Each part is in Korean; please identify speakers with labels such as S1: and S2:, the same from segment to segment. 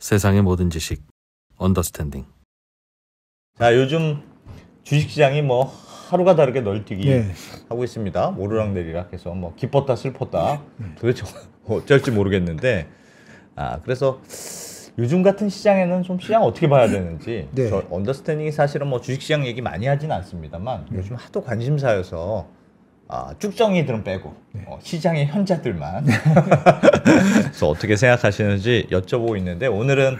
S1: 세상의 모든 지식 언더스탠딩.
S2: 자, 요즘 주식시장이 뭐 하루가 다르게 널뛰기 하고 있습니다. 오르락내리락 해서 뭐 기뻤다 슬펐다 도대체 어쩔지 모르겠는데, 그래서 요즘 같은 시장에는 좀 시장 어떻게 봐야 되는지, 저 언더스탠딩이 사실은 뭐 주식시장 얘기 많이 하진 않습니다만 요즘 하도 관심사여서 쭉정이들은 빼고 시장의 현자들만 그래서 어떻게 생각하시는지 여쭤보고 있는데, 오늘은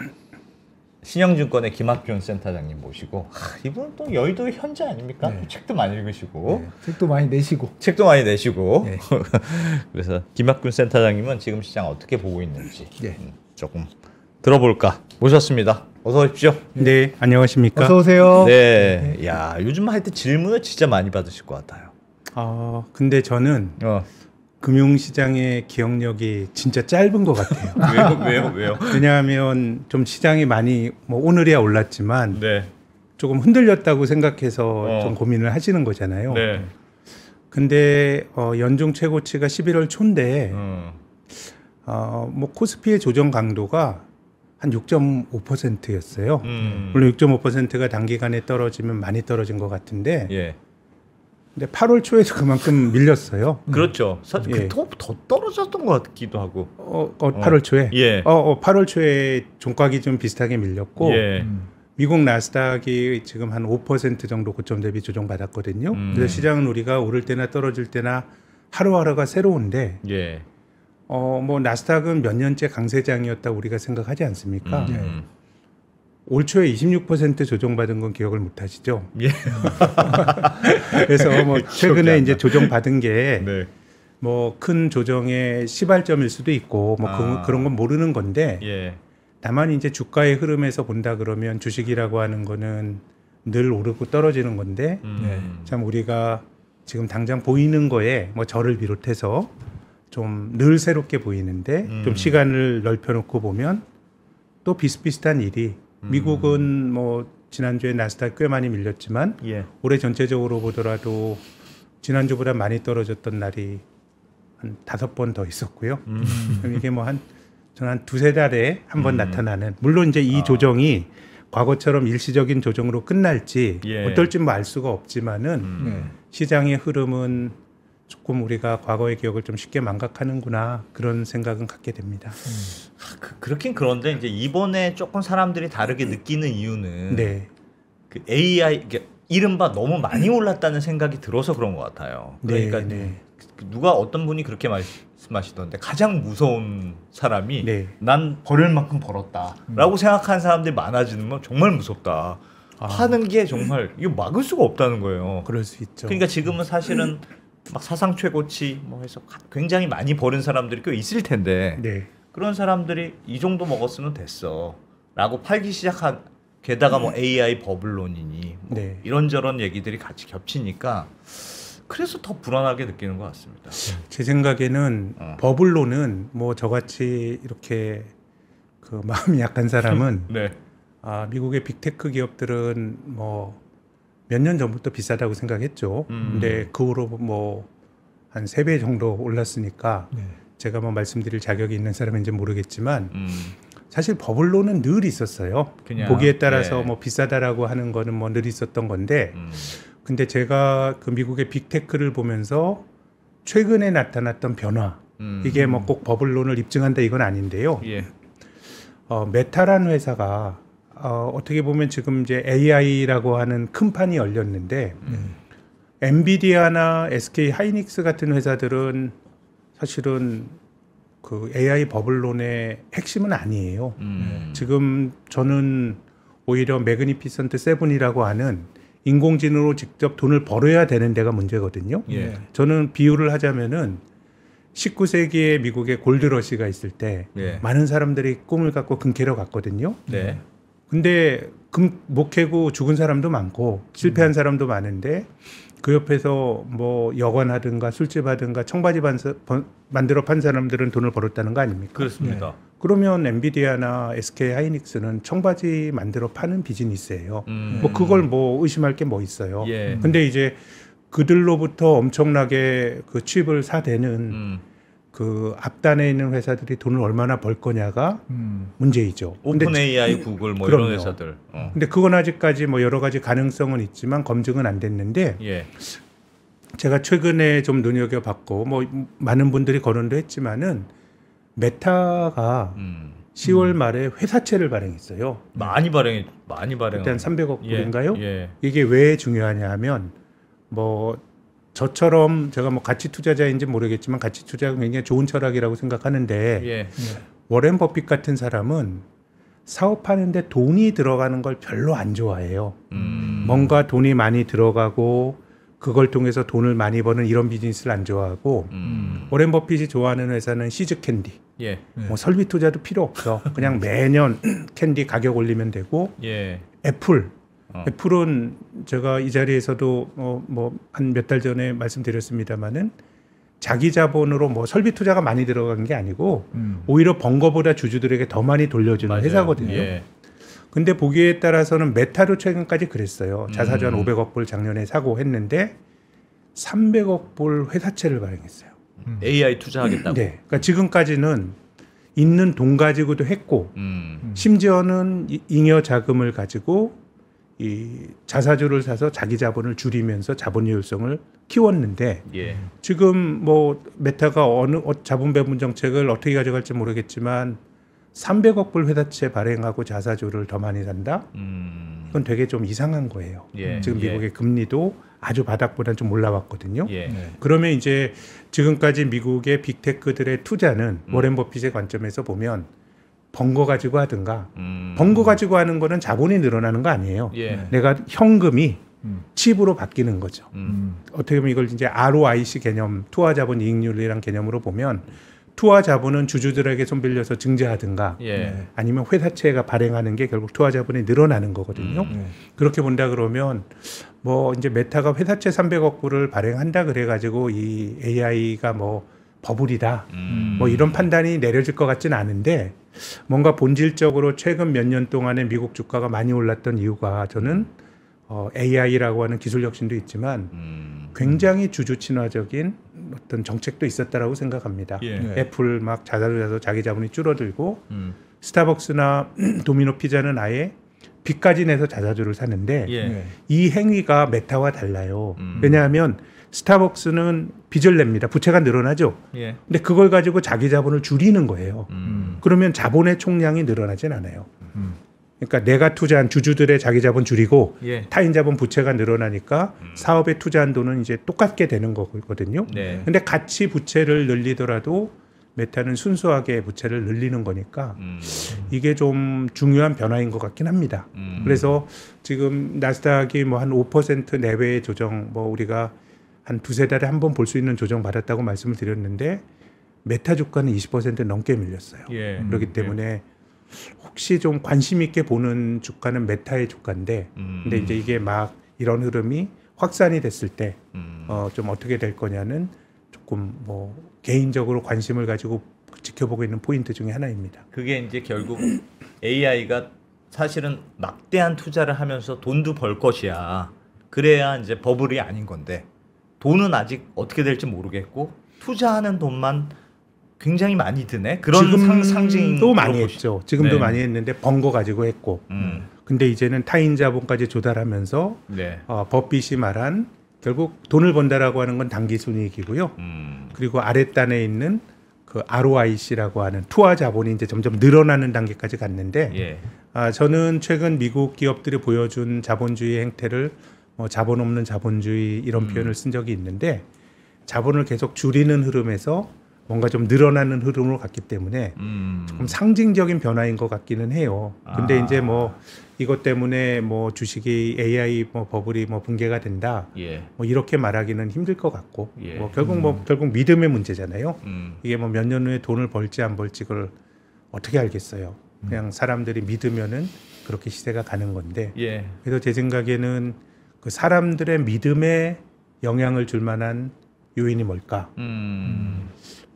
S2: 신영증권의 김학균 센터장님 모시고, 이분은 또 여의도의 현자 아닙니까? 책도 많이 읽으시고
S3: 책도 많이 내시고
S2: 그래서 김학균 센터장님은 지금 시장 어떻게 보고 있는지 조금 들어볼까 모셨습니다. 어서 오십시오.
S4: 네, 안녕하십니까?
S3: 어서 오세요.
S2: 네, 야, 요즘 하여튼 질문을 진짜 많이 받으실 것 같아요.
S4: 근데 저는 금융시장의 기억력이 진짜 짧은 것 같아요.
S2: 왜요?
S4: 왜냐하면 좀 시장이 많이 오늘이야 올랐지만 조금 흔들렸다고 생각해서 좀 고민을 하시는 거잖아요. 근데 연중 최고치가 11월 초인데 코스피의 조정 강도가 한 6.5%였어요. 물론 6.5%가 단기간에 떨어지면 많이 떨어진 것 같은데 근데 8월 초에도 그만큼 밀렸어요.
S2: 그렇죠. 사실 더 떨어졌던 것 같기도 하고.
S4: 8월 초에. 8월 초에 종가기 좀 비슷하게 밀렸고, 미국 나스닥이 지금 한 5% 정도 고점 대비 조정받았거든요. 그래서 시장은 우리가 오를 때나 떨어질 때나 하루하루가 새로운데, 나스닥은 몇 년째 강세장이었다고 우리가 생각하지 않습니까? 올 초에 26% 조정받은 건 기억을 못 하시죠? 그래서 최근에 이제 조정받은 게 큰 조정의 시발점일 수도 있고 그런 건 모르는 건데, 다만 이제 주가의 흐름에서 본다 그러면 주식이라고 하는 거는 늘 오르고 떨어지는 건데, 참 우리가 지금 당장 보이는 거에 저를 비롯해서 좀 늘 새롭게 보이는데, 좀 시간을 넓혀놓고 보면 또 비슷비슷한 일이, 미국은 지난주에 나스닥 꽤 많이 밀렸지만 올해 전체적으로 보더라도 지난주보다 많이 떨어졌던 날이 한 5번 더 있었고요. 이게 저는 한 2-3달에 한 번 나타나는, 물론 이제 이 조정이 과거처럼 일시적인 조정으로 끝날지 어떨지 알 수가 없지만은 시장의 흐름은 조금 우리가 과거의 기억을 좀 쉽게 망각하는구나, 그런 생각은 갖게 됩니다.
S2: 그렇긴 그런데 이제 이번에 조금 사람들이 다르게 느끼는 이유는 그 AI, 이른바 너무 많이 올랐다는 생각이 들어서 그런 것 같아요. 그러니까 누가 어떤 분이 그렇게 말씀하시던데, 가장 무서운 사람이 난 벌을 만큼 벌었다라고 생각하는 사람들이 많아지는 건 정말 무섭다. 하는 게 정말 이거 막을 수가 없다는 거예요.
S4: 그럴 수 있죠.
S2: 그러니까 지금은 사실은 막 사상 최고치 해서 굉장히 많이 버는 사람들이 꽤 있을 텐데, 그런 사람들이 이 정도 먹었으면 됐어 라고 팔기 시작한, 게다가 AI 버블론이니 이런저런 얘기들이 같이 겹치니까 그래서 더 불안하게 느끼는 것 같습니다.
S4: 제 생각에는 버블론은 저같이 이렇게 그 마음이 약한 사람은 미국의 빅테크 기업들은 몇 년 전부터 비싸다고 생각했죠. 근데 그 후로 한 3배 정도 올랐으니까 제가 말씀드릴 자격이 있는 사람인지 모르겠지만 사실 버블론은 늘 있었어요. 그냥, 보기에 따라서 비싸다라고 하는 거는 늘 있었던 건데, 근데 제가 그 미국의 빅테크를 보면서 최근에 나타났던 변화, 이게 꼭 버블론을 입증한다 이건 아닌데요. 메타라는 회사가 어떻게 보면 지금 이제 AI라고 하는 큰 판이 열렸는데, 엔비디아나 SK 하이닉스 같은 회사들은 사실은 그 AI 버블론의 핵심은 아니에요. 지금 저는 오히려 매그니피선트 세븐이라고 하는 인공지능으로 직접 돈을 벌어야 되는 데가 문제거든요. 저는 비유를 하자면은 19세기에 미국에 골드러시가 있을 때 많은 사람들이 꿈을 갖고 금 캐러 갔거든요. 근데 금 못 캐고 죽은 사람도 많고 실패한 사람도 많은데, 그 옆에서 여관하든가 술집 하든가 청바지 만들어 판 사람들은 돈을 벌었다는 거 아닙니까?
S2: 그렇습니다.
S4: 그러면 엔비디아나 SK 하이닉스는 청바지 만들어 파는 비즈니스예요. 그걸 의심할 게 있어요. 근데 이제 그들로부터 엄청나게 그 칩을 사대는 그 앞단에 있는 회사들이 돈을 얼마나 벌 거냐가 문제이죠.
S2: 오픈 AI, 구글 뭐
S4: 그럼요.
S2: 이런 회사들.
S4: 근데 그건 아직까지 뭐 여러 가지 가능성은 있지만 검증은 안 됐는데
S2: 예.
S4: 제가 최근에 좀 눈여겨봤고 뭐 많은 분들이 거론도 했지만은 메타가 10월 말에 회사채를 발행했어요.
S2: 많이 발행.
S4: 일단 300억 불인가요?
S2: 예.
S4: 이게 왜 중요하냐면 뭐 저처럼 제가 뭐 가치 투자자인지 모르겠지만 가치 투자가 굉장히 좋은 철학이라고 생각하는데
S2: 예.
S4: 워렌 버핏 같은 사람은 사업하는데 돈이 들어가는 걸 별로 안 좋아해요. 뭔가 돈이 많이 들어가고 그걸 통해서 돈을 많이 버는 이런 비즈니스를 안 좋아하고 워렌 버핏이 좋아하는 회사는 시즈 캔디.
S2: 예.
S4: 뭐 설비 투자도 필요 없어. 그냥 매년 캔디 가격 올리면 되고
S2: 예.
S4: 애플. 애플은 제가 이 자리에서도 뭐 한 몇 달 전에 말씀드렸습니다마는 자기 자본으로 뭐 설비 투자가 많이 들어간 게 아니고 오히려 번 거보다 주주들에게 더 많이 돌려주는
S2: 맞아요.
S4: 회사거든요.
S2: 예.
S4: 근데 보기에 따라서는 메타도 최근까지 그랬어요. 자사주 한 500억 불 작년에 사고 했는데 300억 불 회사채를 발행했어요.
S2: AI 투자하겠다고.
S4: 네. 그러니까 지금까지는 있는 돈 가지고도 했고 심지어는 잉여 자금을 가지고 이 자사주를 사서 자기 자본을 줄이면서 자본 효율성을 키웠는데
S2: 예.
S4: 지금 뭐 메타가 어느 자본 배분 정책을 어떻게 가져갈지 모르겠지만 300억 불 회사채 발행하고 자사주를 더 많이 산다? 그건 되게 좀 이상한 거예요.
S2: 예.
S4: 지금
S2: 예.
S4: 미국의 금리도 아주 바닥보다는 좀 올라왔거든요.
S2: 예.
S4: 그러면 이제 지금까지 미국의 빅테크들의 투자는 워렌 버핏의 관점에서 보면 번 거 가지고 하든가 번 거 가지고 하는 거는 자본이 늘어나는 거 아니에요.
S2: 예.
S4: 내가 현금이 칩으로 바뀌는 거죠.
S2: 음.
S4: 어떻게 보면 이걸 이제 ROIC 개념, 투하 자본 이익률이란 개념으로 보면 투하 자본은 주주들에게 손 빌려서 증자하든가
S2: 예.
S4: 아니면 회사채가 발행하는 게 결국 투하 자본이 늘어나는 거거든요. 그렇게 본다 그러면 뭐 이제 메타가 회사채 300억 불을 발행한다 그래가지고 이 AI가 뭐 버블이다 뭐 이런 판단이 내려질 것 같지는 않은데 뭔가 본질적으로 최근 몇 년 동안에 미국 주가가 많이 올랐던 이유가 저는 AI라고 하는 기술 혁신도 있지만 굉장히 주주 친화적인 어떤 정책도 있었다라고 생각합니다.
S2: 예.
S4: 애플 막 자사주 사서 자기 자본이 줄어들고 스타벅스나 도미노 피자는 아예 빚까지 내서 자사주를 사는데
S2: 예.
S4: 이 행위가 메타와 달라요. 왜냐하면 스타벅스는 빚을 냅니다. 부채가 늘어나죠.
S2: 예.
S4: 근데 그걸 가지고 자기 자본을 줄이는 거예요. 그러면 자본의 총량이 늘어나진 않아요. 그러니까 내가 투자한 주주들의 자기 자본 줄이고
S2: 예.
S4: 타인 자본 부채가 늘어나니까 사업에 투자한 돈은 이제 똑같게 되는 거거든요.
S2: 네.
S4: 근데 같이 부채를 늘리더라도 메타는 순수하게 부채를 늘리는 거니까 이게 좀 중요한 변화인 것 같긴 합니다. 그래서 지금 나스닥이 뭐 한 5% 내외의 조정, 뭐 우리가 한 두세 달에 한 번 볼 수 있는 조정 받았다고 말씀을 드렸는데 메타 주가는 20% 넘게 밀렸어요.
S2: 예.
S4: 그렇기 때문에 혹시 좀 관심 있게 보는 주가는 메타의 주가인데 근데 이제 이게 막 이런 흐름이 확산이 됐을 때 좀 어떻게 될 거냐는 조금 뭐 개인적으로 관심을 가지고 지켜보고 있는 포인트 중에 하나입니다.
S2: 그게 이제 결국 AI가 사실은 막대한 투자를 하면서 돈도 벌 것이야. 그래야 이제 버블이 아닌 건데 돈은 아직 어떻게 될지 모르겠고 투자하는 돈만 굉장히 많이 드네. 그런 상징도
S4: 많이 했죠. 지금도
S2: 네.
S4: 많이 했는데 번 거 가지고 했고. 근데 이제는 타인 자본까지 조달하면서
S2: 네.
S4: 버핏이 말한 결국 돈을 번다라고 하는 건 단기 순이익이고요. 그리고 아랫단에 있는 그 ROIC라고 하는 투하 자본이 이제 점점 늘어나는 단계까지 갔는데
S2: 예.
S4: 저는 최근 미국 기업들이 보여준 자본주의 행태를 자본 없는 자본주의 이런 표현을 쓴 적이 있는데 자본을 계속 줄이는 흐름에서 뭔가 좀 늘어나는 흐름으로 갔기 때문에 조금 상징적인 변화인 것 같기는 해요. 근데 이제 뭐 이것 때문에 뭐 주식이 AI 뭐 버블이 뭐 붕괴가 된다.
S2: 예.
S4: 뭐 이렇게 말하기는 힘들 것 같고
S2: 예.
S4: 뭐 결국 믿음의 문제잖아요. 이게 뭐 몇 년 후에 돈을 벌지 안 벌지 그걸 어떻게 알겠어요. 그냥 사람들이 믿으면은 그렇게 시세가 가는 건데.
S2: 예.
S4: 그래서 제 생각에는 그 사람들의 믿음에 영향을 줄 만한 요인이 뭘까?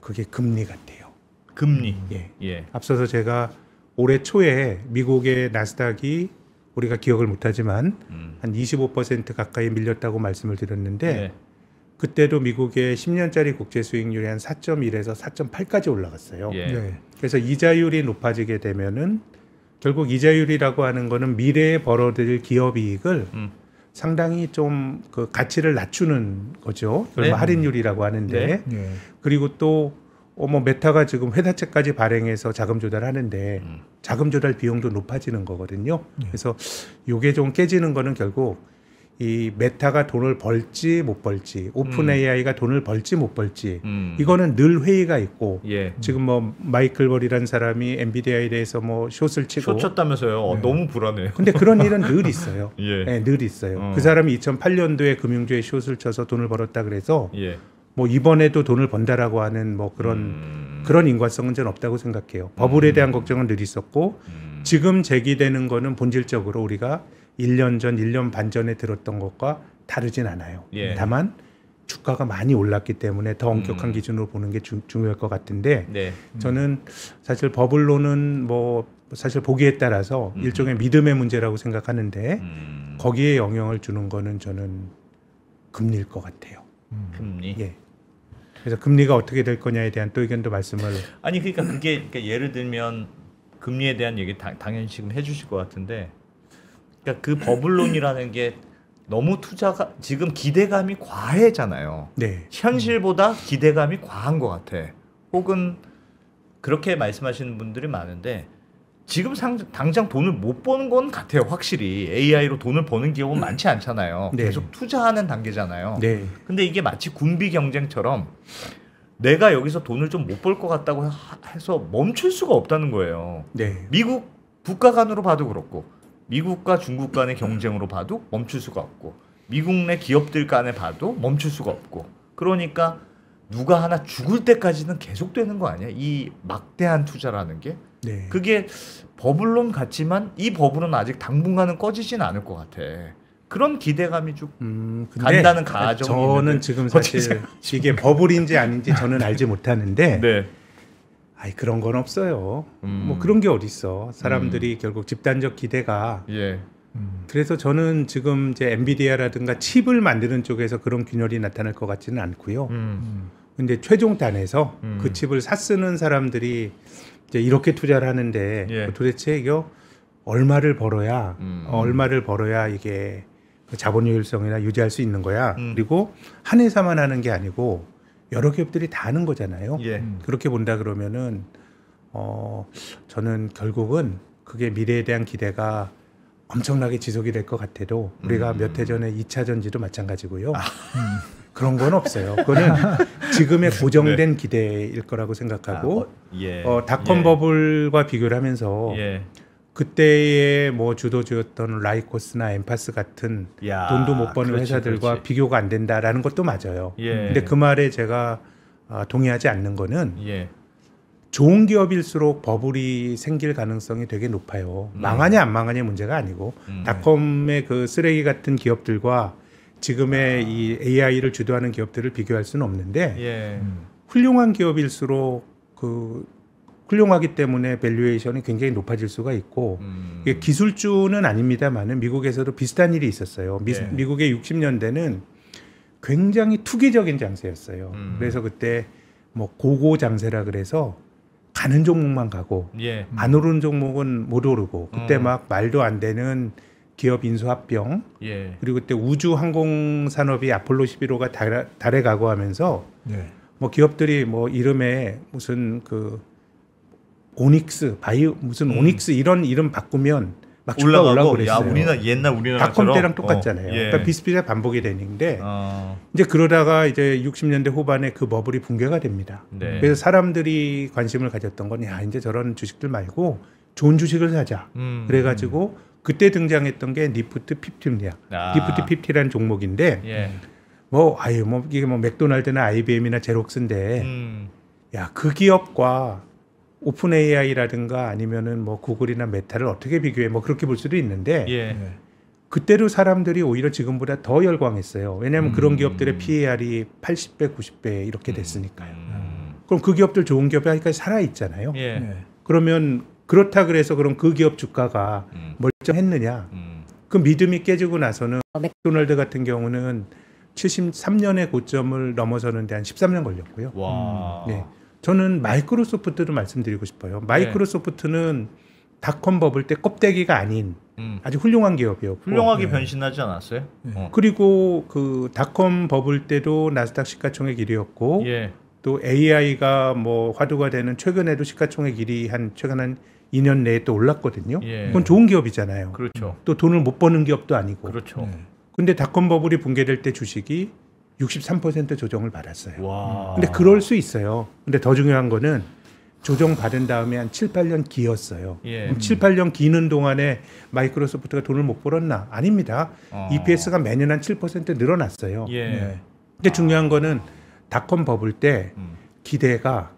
S4: 그게 금리 같아요.
S2: 금리.
S4: 예.
S2: 예.
S4: 앞서서 제가 올해 초에 미국의 나스닥이 우리가 기억을 못하지만 한 25% 가까이 밀렸다고 말씀을 드렸는데
S2: 예.
S4: 그때도 미국의 10년짜리 국제 수익률이 한 4.1에서 4.8까지 올라갔어요.
S2: 예.
S3: 네.
S4: 그래서 이자율이 높아지게 되면은 결국 이자율이라고 하는 거는 미래에 벌어들일 기업 이익을 상당히 좀 그 가치를 낮추는 거죠.
S2: 네.
S4: 할인율이라고 하는데
S2: 네.
S3: 네.
S4: 그리고 또 뭐 메타가 지금 회사채까지 발행해서 자금 조달하는데 자금 조달 비용도 높아지는 거거든요. 그래서 이게 좀 깨지는 거는 결국 이 메타가 돈을 벌지 못 벌지, 오픈 AI가 돈을 벌지 못 벌지, 이거는 늘 회의가 있고
S2: 예.
S4: 지금 뭐 마이클 버리라는 사람이 엔비디아에 대해서 뭐 숏을 치고
S2: 쇼 쳤다면서요. 너무 불안해요.
S4: 근데 그런 일은 늘 있어요.
S2: 예.
S4: 네, 늘 있어요. 그 사람이 2008년도에 금융주에 숏을 쳐서 돈을 벌었다 그래서
S2: 예.
S4: 뭐 이번에도 돈을 번다라고 하는 뭐 그런 인과성은 전 없다고 생각해요. 버블에 대한 걱정은 늘 있었고 지금 제기되는 거는 본질적으로 우리가 1년 전, 1년 반 전에 들었던 것과 다르진 않아요.
S2: 예.
S4: 다만 주가가 많이 올랐기 때문에 더 엄격한 기준으로 보는 게 중요할 것 같은데
S2: 네.
S4: 저는 사실 버블론은 뭐 사실 보기에 따라서 일종의 믿음의 문제라고 생각하는데 거기에 영향을 주는 거는 저는 금리일 것 같아요.
S2: 금리.
S4: 예. 그래서 금리가 어떻게 될 거냐에 대한 또 의견도 말씀을
S2: 아니 그러니까 그게 그러니까 예를 들면 금리에 대한 얘기 당연히 지금 해주실 것 같은데, 그러니까 그 버블론이라는 게 너무 투자가 지금 기대감이 과해잖아요.
S4: 네.
S2: 현실보다 기대감이 과한 것 같아. 혹은 그렇게 말씀하시는 분들이 많은데 지금 당장 돈을 못 버는 건 같아요. 확실히 AI로 돈을 버는 기업은 많지 않잖아요.
S4: 네.
S2: 계속 투자하는 단계잖아요.
S4: 네.
S2: 근데 이게 마치 군비 경쟁처럼 내가 여기서 돈을 좀 못 벌 것 같다고 해서 멈출 수가 없다는 거예요.
S4: 네.
S2: 미국 국가 간으로 봐도 그렇고 미국과 중국 간의 경쟁으로 봐도 멈출 수가 없고 미국 내 기업들 간에 봐도 멈출 수가 없고, 그러니까 누가 하나 죽을 때까지는 계속되는 거 아니야? 이 막대한 투자라는 게.
S4: 네.
S2: 그게 버블론 같지만 이 버블은 아직 당분간은 꺼지진 않을 것 같아. 그런 기대감이 쭉
S4: 근데
S2: 간다는 가정이
S4: 저는
S2: 있는데
S4: 지금 사실 이게 버블인지 아닌지 저는 알지 못하는데
S2: 네.
S4: 아이 그런 건 없어요. 뭐 그런 게 어딨어. 사람들이 결국 집단적 기대가
S2: 예.
S4: 그래서 저는 지금 이제 엔비디아라든가 칩을 만드는 쪽에서 그런 균열이 나타날 것 같지는 않고요. 근데 최종단에서 그 칩을 쓰는 사람들이 이제 이렇게 투자를 하는데
S2: 예.
S4: 도대체 이거 얼마를 벌어야 이게 그 자본 효율성이나 유지할 수 있는 거야. 그리고 한 회사만 하는 게 아니고 여러 기업들이 다 하는 거잖아요.
S2: 예.
S4: 그렇게 본다 그러면은 저는 결국은 그게 미래에 대한 기대가 엄청나게 지속이 될 것 같아도 우리가 몇 해 전에 2차 전지도 마찬가지고요. 그런 건 없어요. 그거는 지금의 고정된 기대일 거라고 생각하고
S2: 예.
S4: 닷컴
S2: 예.
S4: 버블과 비교를 하면서
S2: 예.
S4: 그때의 뭐 주도주였던 라이코스나 엠파스 같은
S2: 야,
S4: 돈도 못 버는
S2: 그렇지,
S4: 회사들과
S2: 그렇지.
S4: 비교가 안 된다라는 것도 맞아요.
S2: 예.
S4: 근데 그 말에 제가 동의하지 않는 거는
S2: 예.
S4: 좋은 기업일수록 버블이 생길 가능성이 되게 높아요. 망하냐 안 망하냐 문제가 아니고 닷컴의 그 쓰레기 같은 기업들과 지금의 이 AI를 주도하는 기업들을 비교할 수는 없는데
S2: 예.
S4: 훌륭한 기업일수록 훌륭하기 때문에 밸류에이션이 굉장히 높아질 수가 있고 이게 기술주는 아닙니다만은 미국에서도 비슷한 일이 있었어요.
S2: 예.
S4: 미국의 60년대는 굉장히 투기적인 장세였어요. 그래서 그때 뭐 고고 장세라 그래서 가는 종목만 가고
S2: 예.
S4: 안 오르는 종목은 못 오르고 그때 막 말도 안 되는 기업 인수합병
S2: 예.
S4: 그리고 그때 우주 항공 산업이 아폴로 11호가 달에 가고 하면서
S3: 네.
S4: 뭐 기업들이 뭐 이름에 무슨 그 오닉스 오닉스 이런 이름 바꾸면 막 주가 올라가고 그랬어요.
S2: 야, 옛날 우리나라처럼
S4: 닷컴 때랑 똑같잖아요.
S2: 예.
S4: 그러니까 비슷비슷하게 반복이 되는데 이제 그러다가 이제 60년대 후반에 그 버블이 붕괴가 됩니다.
S2: 네.
S4: 그래서 사람들이 관심을 가졌던 건 야 이제 저런 주식들 말고 좋은 주식을 사자. 그래가지고 그때 등장했던 게 니프트 50입니다. 니프트 50라는 종목인데
S2: 예.
S4: 뭐 이게 뭐 맥도날드나 IBM이나 제록스인데 야 그 기업과 오픈 AI라든가 아니면은 뭐 구글이나 메타를 어떻게 비교해 뭐 그렇게 볼 수도 있는데
S2: 예.
S3: 네.
S4: 그때로 사람들이 오히려 지금보다 더 열광했어요. 왜냐하면 그런 기업들의 PER이 80배, 90배 이렇게 됐으니까요. 그럼 그 기업들 좋은 기업이 아직까지 살아 있잖아요.
S2: 예.
S3: 네.
S4: 그러면 그렇다 그래서 그럼 그 기업 주가가 멀쩡했느냐? 그 믿음이 깨지고 나서는 맥도날드 같은 경우는 73년의 고점을 넘어서는데 한 13년 걸렸고요.
S2: 와.
S4: 네. 저는 마이크로소프트도 말씀드리고 싶어요. 마이크로소프트는 닷컴 버블 때 껍데기가 아닌 아주 훌륭한 기업이었고
S2: 훌륭하게 변신하지 않았어요?
S4: 그리고 그 닷컴 버블 때도 나스닥 시가총액 1위였고 또 AI가 뭐 화두가 되는 최근에도 시가총액 1위 한 최근 한 2년 내에 또 올랐거든요. 그건 좋은 기업이잖아요.
S2: 그렇죠.
S4: 또 돈을 못 버는 기업도 아니고.
S2: 그렇죠.
S4: 근데 닷컴 버블이 붕괴될 때 주식이 63% 조정을 받았어요.
S2: 와.
S4: 근데 그럴 수 있어요. 근데 더 중요한 거는 조정 받은 다음에 한 7, 8년 기었어요. 7, 8년 기는 동안에 마이크로소프트가 돈을 못 벌었나? 아닙니다. EPS가 매년 한 7% 늘어났어요. 근데 중요한 거는 닷컴 버블 때 기대가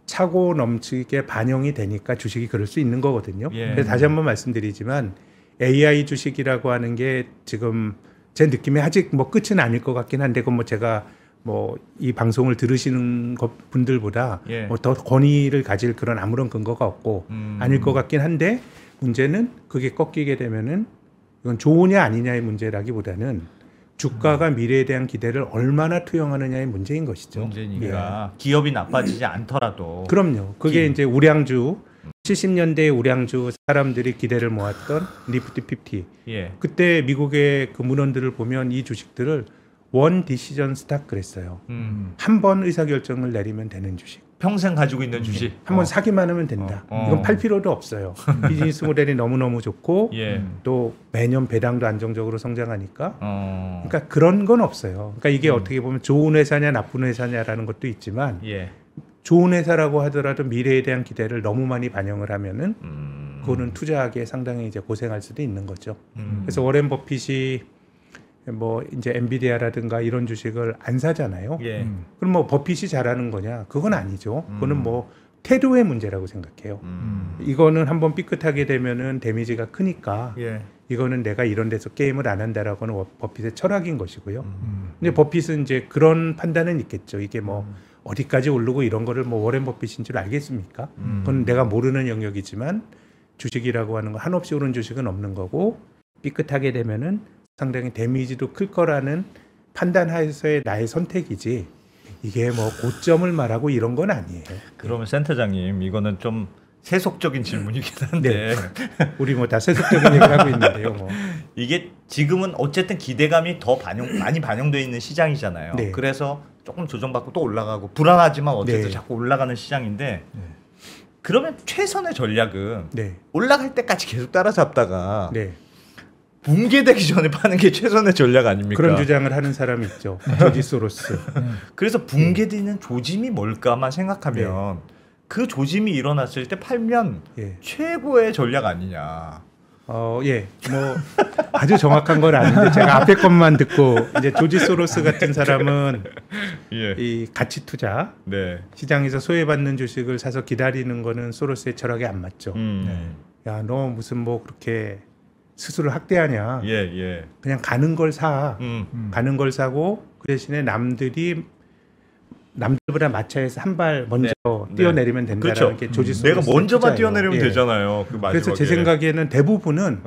S4: 차고 넘치게 반영이 되니까 주식이 그럴 수 있는 거거든요. 그래서 다시 한번 말씀드리지만 AI 주식이라고 하는 게 지금 제 느낌에 아직 뭐 끝은 아닐 것 같긴 한데 그건 뭐 제가 뭐 이 방송을 들으시는 분들보다 뭐 더 권위를 가질 그런 아무런 근거가 없고 아닐 것 같긴 한데 문제는 그게 꺾이게 되면은 이건 좋으냐 아니냐의 문제라기보다는 주가가 미래에 대한 기대를 얼마나 투영하느냐의 문제인 것이죠.
S2: 문제니까 기업이 나빠지지 않더라도.
S4: 그럼요. 그게 이제 우량주 70년대 우량주 사람들이 기대를 모았던 니프티 50. 그때 미국의 그 문헌들을 보면 이 주식들을 원 디시전 스탁 그랬어요. 한 번 의사결정을 내리면 되는 주식.
S2: 평생 가지고 있는 주식.
S4: 한번 사기만 하면 된다. 이건 팔 필요도 없어요. 비즈니스 모델이 너무너무 좋고 또 매년 배당도 안정적으로 성장하니까 그러니까 그런 건 없어요. 그러니까 이게 어떻게 보면 좋은 회사냐 나쁜 회사냐라는 것도 있지만 좋은 회사라고 하더라도 미래에 대한 기대를 너무 많이 반영을 하면은 그거는 투자하기에 상당히 이제 고생할 수도 있는 거죠. 그래서 워렌 버핏이 뭐 이제 엔비디아라든가 이런 주식을 안 사잖아요. 그럼 뭐 버핏이 잘하는 거냐? 그건 아니죠. 그거는 뭐 태도의 문제라고 생각해요. 이거는 한번 삐끗하게 되면은 데미지가 크니까 이거는 내가 이런 데서 게임을 안 한다라고는 버핏의 철학인 것이고요. 근데 버핏은 이제 그런 판단은 있겠죠. 이게 뭐 어디까지 오르고 이런 거를 뭐 워렌 버핏인 줄 알겠습니까? 그건 내가 모르는 영역이지만 주식이라고 하는 거 한없이 오른 주식은 없는 거고 삐끗하게 되면은 상당히 데미지도 클 거라는 판단하에서의 나의 선택이지 이게 뭐 고점을 말하고 이런 건 아니에요.
S2: 그러면 센터장님 이거는 좀 세속적인 질문이긴 한데
S4: 우리 뭐 다 세속적인 얘기를 하고 있는데요. 뭐.
S2: 이게 지금은 어쨌든 기대감이 더 많이 반영되어 있는 시장이잖아요. 그래서 조금 조정받고 또 올라가고 불안하지만 어쨌든 자꾸 올라가는 시장인데 그러면 최선의 전략은 올라갈 때까지 계속 따라잡다가 붕괴되기 전에 파는 게 최선의 전략 아닙니까?
S4: 그런 주장을 하는 사람이 있죠. 조지 소로스.
S2: 그래서 붕괴되는 조짐이 뭘까만 생각하면 그 조짐이 일어났을 때 팔면 최고의 전략 아니냐.
S4: 뭐 아주 정확한 건 아닌데 제가 앞에 것만 듣고 이제 조지 소로스 같은 사람은 이 가치 투자 시장에서 소외받는 주식을 사서 기다리는 거는 소로스의 철학에 안 맞죠. 야, 너 무슨 뭐 그렇게 스스로 학대하냐? 그냥 가는 걸 사. 가는 걸 사고 그 대신에 남들보다 마차에서 한 발 먼저 뛰어내리면 된다라는 게 조지 소로스.
S2: 내가 먼저만 뛰어내리면 되잖아요. 그 마지막에.
S4: 그래서 제 생각에는 대부분은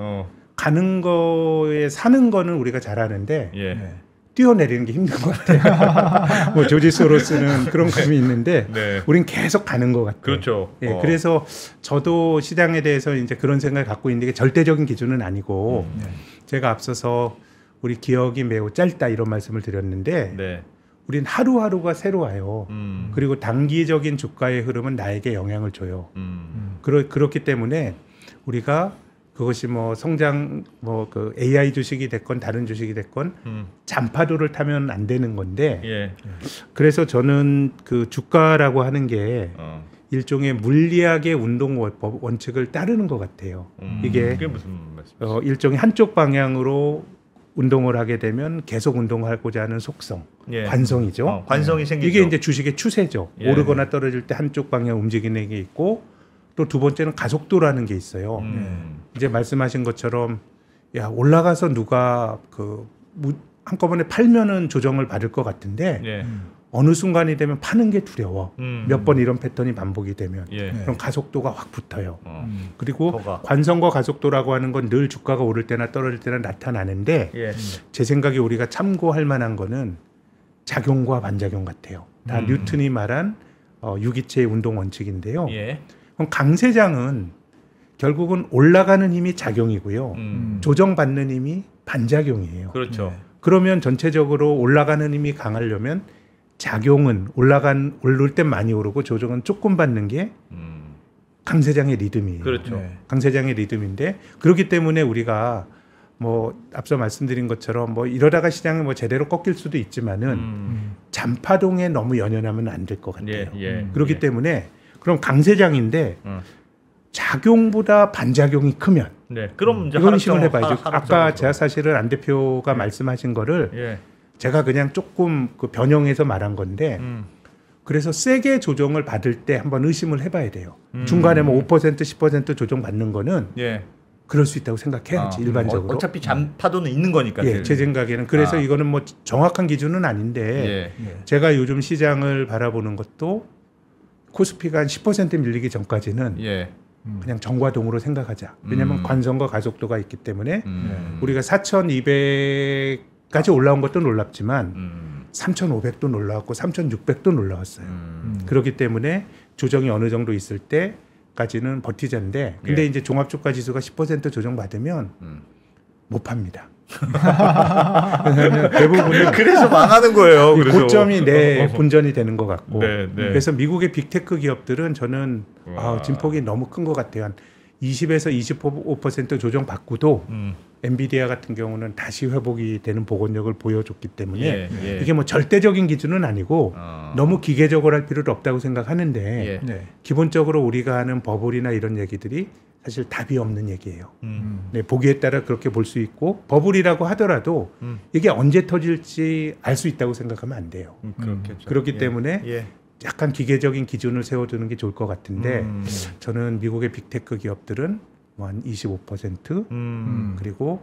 S4: 가는 거에 사는 거는 우리가 잘하는데 뛰어내리는 게 힘든 것 같아요. 뭐 조지 소로스는 그런 감이 있는데 우린 계속 가는 것 같아요.
S2: 그렇죠.
S4: 그래서 저도 시장에 대해서 이제 그런 생각을 갖고 있는데 절대적인 기준은 아니고 제가 앞서서 우리 기억이 매우 짧다 이런 말씀을 드렸는데 우린 하루하루가 새로워요. 그리고 단기적인 주가의 흐름은 나에게 영향을 줘요. 그렇기 때문에 우리가 그것이 뭐 성장 뭐 그 AI 주식이 됐건 다른 주식이 됐건 잔파도를 타면 안 되는 건데 그래서 저는 그 주가라고 하는 게 일종의 물리학의 운동 원칙을 따르는 것 같아요. 이게
S2: 그게 무슨 말씀이세요?
S4: 일종의 한쪽 방향으로 운동을 하게 되면 계속 운동하고자 하는 속성, 관성이죠.
S2: 관성이 생기죠.
S4: 이게 이제 주식의 추세죠. 오르거나 떨어질 때 한쪽 방향 움직이는 게 있고 또 두 번째는 가속도라는 게 있어요. 이제 말씀하신 것처럼 야 올라가서 누가 그 한꺼번에 팔면은 조정을 받을 것 같은데 어느 순간이 되면 파는 게 두려워. 몇 번 이런 패턴이 반복이 되면
S2: 예.
S4: 그럼 가속도가 확 붙어요.
S2: 음.
S4: 그리고
S2: 더가.
S4: 관성과 가속도라고 하는 건 늘 주가가 오를 때나 떨어질 때나 나타나는데
S2: 예.
S4: 제 생각에 우리가 참고할 만한 거는 작용과 반작용 같아요. 다 뉴턴이 말한 유기체의 운동 원칙인데요.
S2: 예.
S4: 그럼 강세장은 결국은 올라가는 힘이 작용이고요. 조정받는 힘이 반작용이에요.
S2: 그렇죠.
S4: 그러면 전체적으로 올라가는 힘이 강하려면 작용은 오를 땐 많이 오르고 조정은 조금 받는 게 강세장의 리듬이에요.
S2: 그렇죠.
S4: 강세장의 리듬인데 그렇기 때문에 우리가 뭐 앞서 말씀드린 것처럼 뭐 이러다가 시장이 뭐 제대로 꺾일 수도 있지만은 잔파동에 너무 연연하면 안 될 것 같아요.
S2: 예.
S4: 그렇기
S2: 예.
S4: 때문에 그럼 강세장인데 작용보다 반작용이 크면
S2: 네. 그럼 이제
S4: 이건 의심을 해봐야죠.
S2: 하락장으로
S4: 아까 제가 사실은 안 대표가 말씀하신 거를
S2: 예.
S4: 제가 그냥 조금 그 변형해서 말한 건데 그래서 세게 조정을 받을 때 한번 의심을 해봐야 돼요. 중간에 뭐 5% 10% 조정 받는 거는
S2: 예.
S4: 그럴 수 있다고 생각해야지 일반적으로.
S2: 어차피 잔파도는 있는 거니까.
S4: 예, 제 생각에는 그래서 이거는 뭐 정확한 기준은 아닌데 제가 요즘 시장을 바라보는 것도 코스피가 한 10% 밀리기 전까지는
S2: 예.
S4: 그냥 정과동으로 생각하자. 왜냐하면 관성과 가속도가 있기 때문에 우리가 4,200까지 올라온 것도 놀랍지만 3,500도 놀라웠고 3,600도 놀라웠어요. 그렇기 때문에 조정이 어느 정도 있을 때까지는 버티자인데 근데 이제 종합주가 지수가 10% 조정받으면 못 팝니다. 대부분은
S2: 그래서 망하는 거예요. 그래서.
S4: 고점이 내 본전이 되는 것 같고
S2: 네.
S4: 그래서 미국의 빅테크 기업들은 저는 진폭이 너무 큰 것 같아요. 한 20에서 25% 조정 받고도 엔비디아 같은 경우는 다시 회복이 되는 복원력을 보여줬기 때문에 이게 뭐 절대적인 기준은 아니고 너무 기계적으로 할 필요도 없다고 생각하는데 기본적으로 우리가 하는 버블이나 이런 얘기들이 사실 답이 없는 얘기예요. 네, 보기에 따라 그렇게 볼 수 있고 버블이라고 하더라도 이게 언제 터질지 알 수 있다고 생각하면 안 돼요.
S2: 그렇겠죠.
S4: 그렇기 때문에 약간 기계적인 기준을 세워두는 게 좋을 것 같은데 저는 미국의 빅테크 기업들은 뭐 한 25% 그리고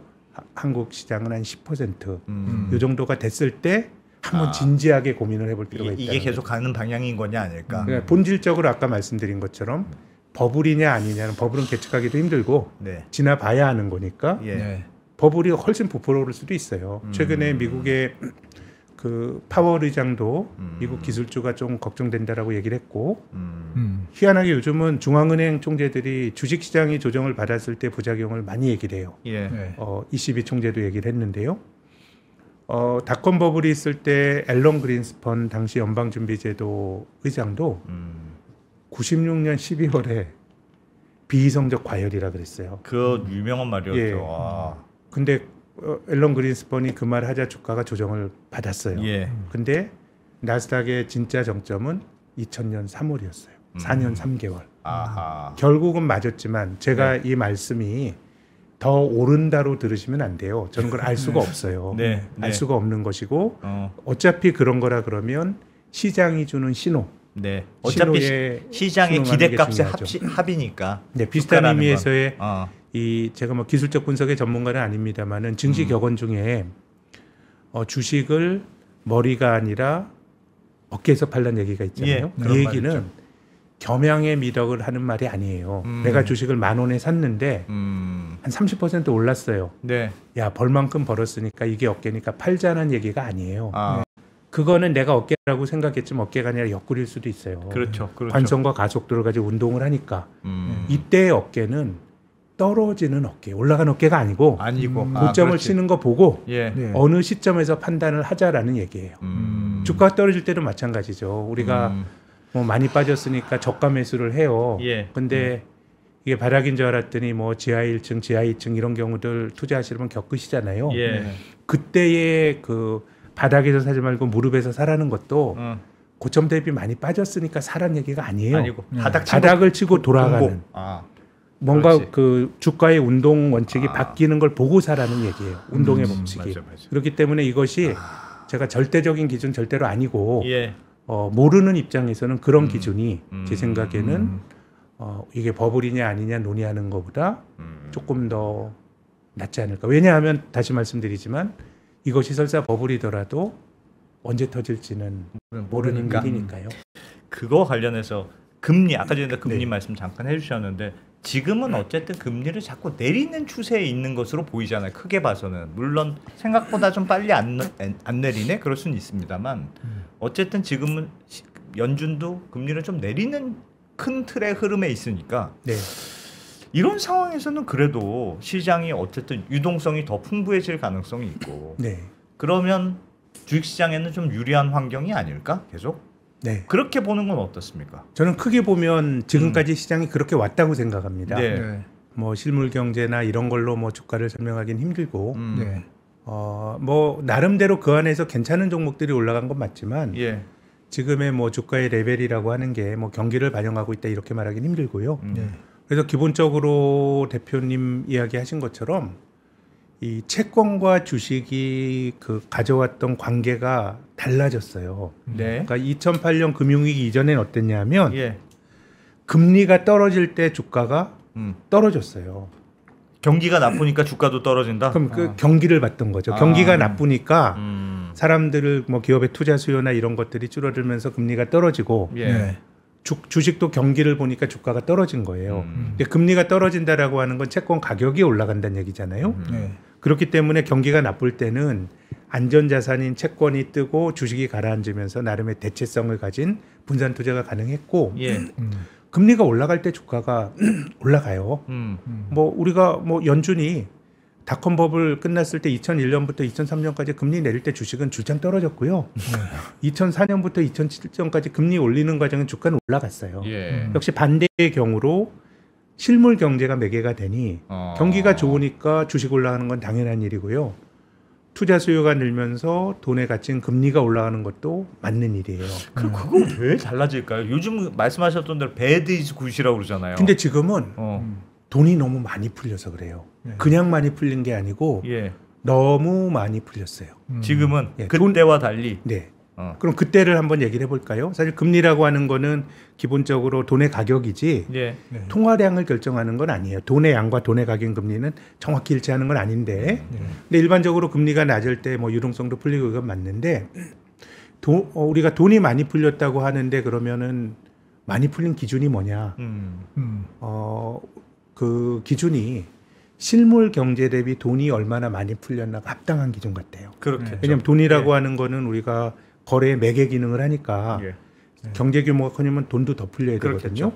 S4: 한국 시장은 한 10% 이 정도가 됐을 때 한번 진지하게 고민을 해볼 필요가 있다.
S2: 이게 계속 가는 방향인 거냐 아닐까?
S4: 그러니까 본질적으로 아까 말씀드린 것처럼 버블이냐 아니냐는 버블은 계측하기도 힘들고 지나봐야 하는 거니까 버블이 훨씬 부풀어 오를 수도 있어요. 최근에 미국의 그 파월 의장도 미국 기술주가 좀 걱정된다라고 얘기를 했고 희한하게 요즘은 중앙은행 총재들이 주식시장이 조정을 받았을 때 부작용을 많이 얘기를 해요. ECB 총재도 얘기를 했는데요. 닷컴 버블이 있을 때 앨런 그린스펀 당시 연방준비제도 의장도 96년 12월에 비이성적 과열이라 그랬어요.
S2: 그 유명한 말이었죠.
S4: 근데 앨런 그린스펀이 그 말 하자 주가가 조정을 받았어요. 근데 나스닥의 진짜 정점은 2000년 3월이었어요. 4년 3개월. 결국은 맞았지만 제가 이 말씀이 더 오른다로 들으시면 안 돼요. 저는 그걸 알 수가 없어요. 알 수가 없는 것이고 어차피 그런 거라 그러면 시장이 주는 신호.
S2: 어차피 시장의 기대값의 합이니까.
S4: 비슷한 의미에서의 이 제가 뭐 기술적 분석의 전문가는 아닙니다만은 증시 격언 중에 주식을 머리가 아니라 어깨에서 팔란 얘기가 있잖아요. 이 얘기는 겸양의 미덕을 하는 말이 아니에요. 내가 주식을 10,000원에 샀는데 한 30% 올랐어요. 야, 벌만큼 벌었으니까 이게 어깨니까 팔자는 얘기가 아니에요. 그거는 내가 어깨라고 생각했지만 어깨가 아니라 옆구리일 수도 있어요.
S2: 그렇죠.
S4: 관성과 가속도를 가지고 운동을 하니까 이때의 어깨는 떨어지는 어깨, 올라간 어깨가 아니고 고점을 치는 거 보고 어느 시점에서 판단을 하자라는 얘기예요. 주가가 떨어질 때도 마찬가지죠. 우리가 뭐 많이 빠졌으니까 저가 매수를 해요. 근데 이게 바닥인 줄 알았더니 뭐 지하 1층, 지하 2층 이런 경우들 투자하시려면 겪으시잖아요. 그때의 그 바닥에서 사지 말고 무릎에서 사라는 것도 고점 대비 많이 빠졌으니까 사라는 얘기가 아니에요. 바닥을 치고 돌아가는. 뭔가
S2: 그렇지.
S4: 그 주가의 운동 원칙이 바뀌는 걸 보고 사라는 얘기예요. 운동의 법칙이.
S2: 맞아.
S4: 그렇기 때문에 이것이 제가 절대적인 기준 절대로 아니고 모르는 입장에서는 그런 기준이 제 생각에는 이게 버블이냐 아니냐 논의하는 것보다 조금 더 낫지 않을까. 왜냐하면 다시 말씀드리지만 이것이 설사 버블이더라도 언제 터질지는 모르는 일이니까요.
S2: 그거 관련해서 금리 아까 전에 금리 말씀 잠깐 해주셨는데 지금은 어쨌든 금리를 자꾸 내리는 추세에 있는 것으로 보이잖아요. 크게 봐서는 물론 생각보다 좀 빨리 안 내리네 그럴 수는 있습니다만 어쨌든 지금은 연준도 금리를 좀 내리는 큰 틀의 흐름에 있으니까 이런 상황에서는 그래도 시장이 어쨌든 유동성이 더 풍부해질 가능성이 있고 그러면 주식시장에는 좀 유리한 환경이 아닐까 계속? 그렇게 보는 건 어떻습니까?
S4: 저는 크게 보면 지금까지 시장이 그렇게 왔다고 생각합니다. 뭐 실물 경제나 이런 걸로 뭐 주가를 설명하기는 힘들고, 뭐 나름대로 그 안에서 괜찮은 종목들이 올라간 건 맞지만, 지금의 뭐 주가의 레벨이라고 하는 게 뭐 경기를 반영하고 있다 이렇게 말하기는 힘들고요. 그래서 기본적으로 대표님 이야기하신 것처럼 이 채권과 주식이 그 가져왔던 관계가 달라졌어요. 그러니까 2008년 금융위기 이전엔 어땠냐면 금리가 떨어질 때 주가가 떨어졌어요.
S2: 경기가 나쁘니까 주가도 떨어진다?
S4: 그럼 그 경기를 봤던 거죠. 경기가 나쁘니까 사람들을 뭐 기업의 투자 수요나 이런 것들이 줄어들면서 금리가 떨어지고 주식도 경기를 보니까 주가가 떨어진 거예요. 근데 금리가 떨어진다라고 하는 건 채권 가격이 올라간다는 얘기잖아요. 그렇기 때문에 경기가 나쁠 때는 안전자산인 채권이 뜨고 주식이 가라앉으면서 나름의 대체성을 가진 분산 투자가 가능했고 금리가 올라갈 때 주가가 올라가요. 뭐 우리가 뭐 연준이 닷컴 버블 끝났을 때 2001년부터 2003년까지 금리 내릴 때 주식은 줄창 떨어졌고요. 2004년부터 2007년까지 금리 올리는 과정은 주가는 올라갔어요. 역시 반대의 경우로 실물 경제가 매개가 되니 경기가 좋으니까 주식 올라가는 건 당연한 일이고요. 투자 수요가 늘면서 돈의 가치인 금리가 올라가는 것도 맞는 일이에요.
S2: 그럼 그거 왜 달라질까요? 요즘 말씀하셨던 대로 배드 이즈 굿이라고 그러잖아요.
S4: 근데 지금은 돈이 너무 많이 풀려서 그래요. 그냥 많이 풀린 게 아니고 너무 많이 풀렸어요.
S2: 지금은 그때와 달리.
S4: 그럼 그때를 한번 얘기를 해볼까요? 사실 금리라고 하는 거는 기본적으로 돈의 가격이지 통화량을 결정하는 건 아니에요. 돈의 양과 돈의 가격 금리는 정확히 일치하는 건 아닌데 근데 일반적으로 금리가 낮을 때 뭐 유동성도 풀리고 이건 맞는데 우리가 돈이 많이 풀렸다고 하는데 그러면은 많이 풀린 기준이 뭐냐? 그 기준이 실물 경제 대비 돈이 얼마나 많이 풀렸나가 합당한 기준 같아요. 왜냐하면 돈이라고 하는 거는 우리가 거래의 매개 기능을 하니까 경제 규모가 커지면 돈도 더 풀려야 되거든요.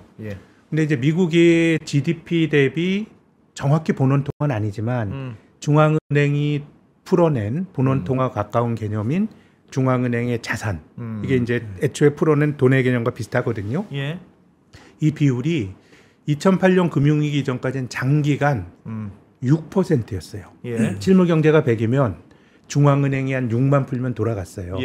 S4: 근데 이제 미국의 GDP 대비 정확히 본원 통화는 아니지만 중앙은행이 풀어낸 본원 통화 가까운 개념인 중앙은행의 자산 이게 이제 애초에 풀어낸 돈의 개념과 비슷하거든요. 이 비율이 2008년 금융위기 이전까지는 장기간 6%였어요. 실물 경제가 100이면 중앙은행이 한 6만 풀면 돌아갔어요.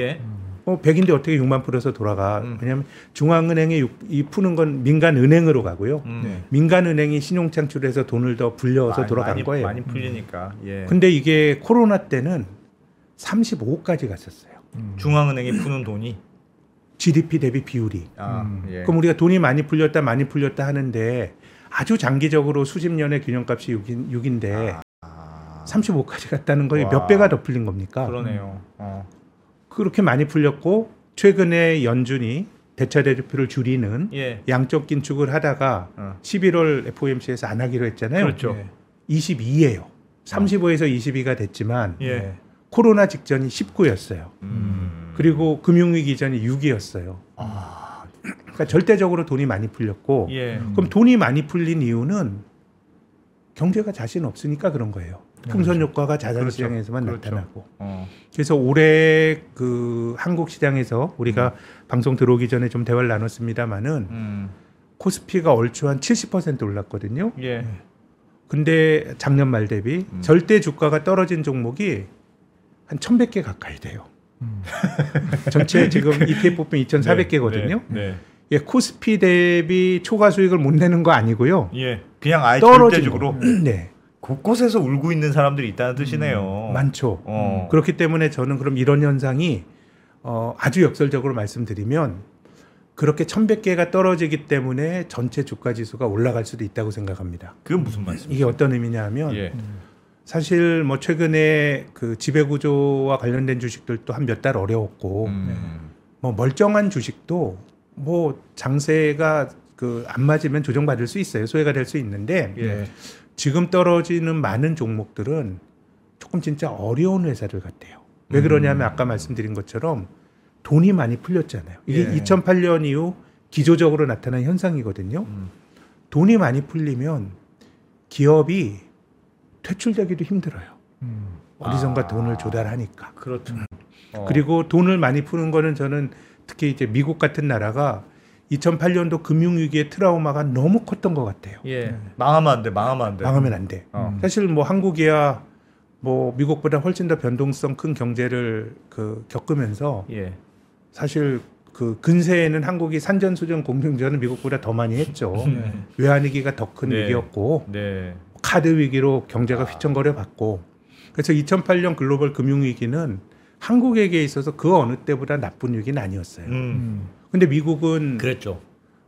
S4: 100인데 어떻게 6만 풀어서 돌아가? 왜냐하면 중앙은행이 이 푸는 건 민간은행으로 가고요. 민간은행이 신용 창출해서 돈을 더 불려서 돌아간 거예요.
S2: 많이 풀리니까.
S4: 근데 이게 코로나 때는 35까지 갔었어요.
S2: 중앙은행이 푸는 돈이?
S4: GDP 대비 비율이. 그럼 우리가 돈이 많이 풀렸다 하는데 아주 장기적으로 수십 년의 균형값이 6인데 35까지 갔다는 거에 몇 배가 더 풀린 겁니까?
S2: 그러네요.
S4: 그렇게 많이 풀렸고 최근에 연준이 대차대조표를 줄이는 양적 긴축을 하다가 11월 FOMC에서 안 하기로 했잖아요. 22예요. 35에서 22가 됐지만 코로나 직전이 19였어요. 그리고 금융위기 전이 6이었어요. 그러니까 절대적으로 돈이 많이 풀렸고 그럼 돈이 많이 풀린 이유는 경제가 자신 없으니까 그런 거예요. 풍선 효과가 자산 시장에서만 나타나고. 그래서 올해 그 한국 시장에서 우리가 방송 들어오기 전에 좀 대화를 나눴습니다마는 코스피가 얼추 한 70% 올랐거든요. 근데 작년 말 대비 절대 주가가 떨어진 종목이 한 1,100개 가까이 돼요. 전체 지금 ETF 뽑히면 2,400개거든요. 코스피 대비 초과 수익을 못 내는 거 아니고요.
S2: 그냥 아예 절대적으로.
S4: 네.
S2: 곳곳에서 울고 있는 사람들이 있다는 뜻이네요.
S4: 많죠. 그렇기 때문에 저는 그럼 이런 현상이 아주 역설적으로 말씀드리면 그렇게 1,100개가 떨어지기 때문에 전체 주가 지수가 올라갈 수도 있다고 생각합니다.
S2: 그건 무슨 말씀이세요?
S4: 이게 어떤 의미냐 하면 사실 뭐 최근에 그 지배구조와 관련된 주식들도 한 몇 달 어려웠고 뭐 멀쩡한 주식도 뭐 장세가 그 안 맞으면 조정받을 수 있어요. 소외가 될 수 있는데
S2: 예.
S4: 지금 떨어지는 많은 종목들은 조금 진짜 어려운 회사들 같아요. 왜 그러냐면 아까 말씀드린 것처럼 돈이 많이 풀렸잖아요. 이게
S2: 예.
S4: 2008년 이후 기조적으로 나타난 현상이거든요. 돈이 많이 풀리면 기업이 퇴출되기도 힘들어요. 어디선가 돈을 조달하니까.
S2: 그렇죠.
S4: 그리고 돈을 많이 푸는 거는 저는 특히 이제 미국 같은 나라가 2008년도 금융위기의 트라우마가 너무 컸던 것 같아요.
S2: 예. 망하면 안 돼. 망하면 안 돼.
S4: 망하면 안 돼. 사실 뭐 한국이야 뭐 미국보다 훨씬 더 변동성 큰 경제를 그 겪으면서
S2: 예.
S4: 사실 그 근세에는 한국이 산전수전 공정전을 미국보다 더 많이 했죠. 외환위기가 더 큰
S2: 네.
S4: 위기였고
S2: 네.
S4: 카드 위기로 경제가 휘청거려 봤고 그래서 2008년 글로벌 금융위기는 한국에게 있어서 그 어느 때보다 나쁜 위기는 아니었어요. 근데 미국은
S2: 그랬죠.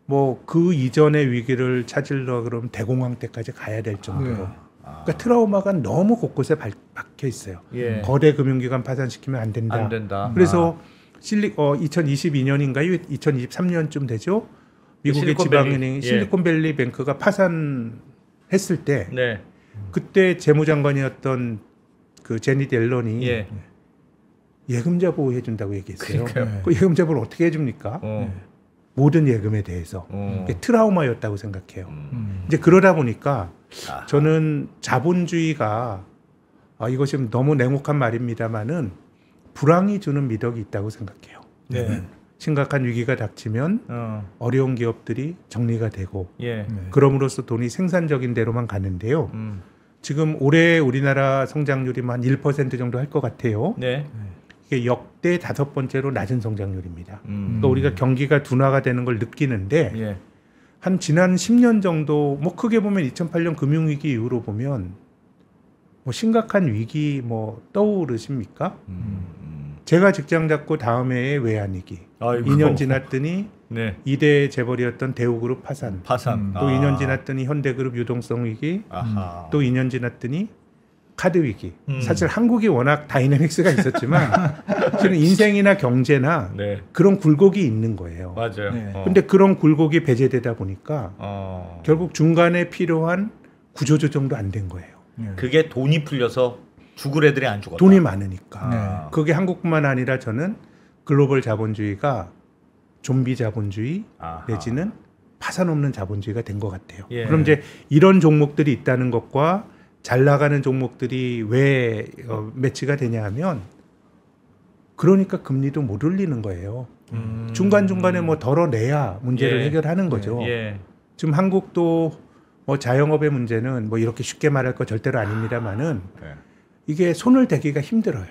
S4: 뭐 그 이전의 위기를 찾으려 그러면 대공황 때까지 가야 될 정도로 그러니까 트라우마가 너무 곳곳에 박혀 있어요.
S2: 예.
S4: 거대 금융기관 파산시키면 안 된다.
S2: 안 된다.
S4: 그래서 2022년인가요? 2023년쯤 되죠. 미국의
S2: 실리콘밸리.
S4: 지방은행
S2: 예.
S4: 실리콘밸리 뱅크가 파산했을 때
S2: 네.
S4: 그때 재무장관이었던 그 제닛 옐런이
S2: 예.
S4: 예금자 보호해 준다고 얘기했어요.
S2: 그러니까요.
S4: 그 예금자 보호를 어떻게 해줍니까? 모든 예금에 대해서 그게 트라우마였다고 생각해요. 이제 그러다 보니까 저는 자본주의가 이것이 너무 냉혹한 말입니다만은 불황이 주는 미덕이 있다고 생각해요.
S2: 네.
S4: 심각한 위기가 닥치면 어려운 기업들이 정리가 되고
S2: 예.
S4: 그럼으로써 돈이 생산적인 대로만 가는데요. 지금 올해 우리나라 성장률이 한 1% 정도 할 것 같아요.
S2: 네.
S4: 이게 역대 5번째로 낮은 성장률입니다. 그러니까 우리가 경기가 둔화가 되는 걸 느끼는데
S2: 예.
S4: 한 지난 10년 정도 뭐 크게 보면 2008년 금융위기 이후로 보면 뭐 심각한 위기 뭐 떠오르십니까? 제가 직장 잡고 다음 해에 외환위기.
S2: 아이고.
S4: 2년 지났더니
S2: 네.
S4: 2대 재벌이었던 대우그룹 파산.
S2: 파산.
S4: 또 2년 지났더니 현대그룹 유동성 위기.
S2: 아하.
S4: 또 2년 지났더니 카드 위기. 사실 한국이 워낙 다이내믹스가 있었지만 실은 인생이나 경제나
S2: 네.
S4: 그런 굴곡이 있는 거예요.
S2: 맞아요.
S3: 네.
S4: 근데 그런 굴곡이 배제되다 보니까 결국 중간에 필요한 구조조정도 안 된 거예요.
S2: 그게 돈이 풀려서 죽을 애들이 안 죽었다.
S4: 돈이 많으니까.
S2: 아.
S4: 그게 한국뿐만 아니라 저는 글로벌 자본주의가 좀비 자본주의
S2: 아하.
S4: 내지는 파산 없는 자본주의가 된 것 같아요.
S2: 예.
S4: 그럼 이제 이런 종목들이 있다는 것과 잘 나가는 종목들이 왜 매치가 되냐 하면 그러니까 금리도 못 올리는 거예요. 중간중간에 뭐 덜어내야 문제를
S2: 예.
S4: 해결하는 거죠.
S2: 예.
S4: 지금 한국도 뭐 자영업의 문제는 뭐 이렇게 쉽게 말할 거 절대로 아닙니다만은
S2: 네.
S4: 이게 손을 대기가 힘들어요.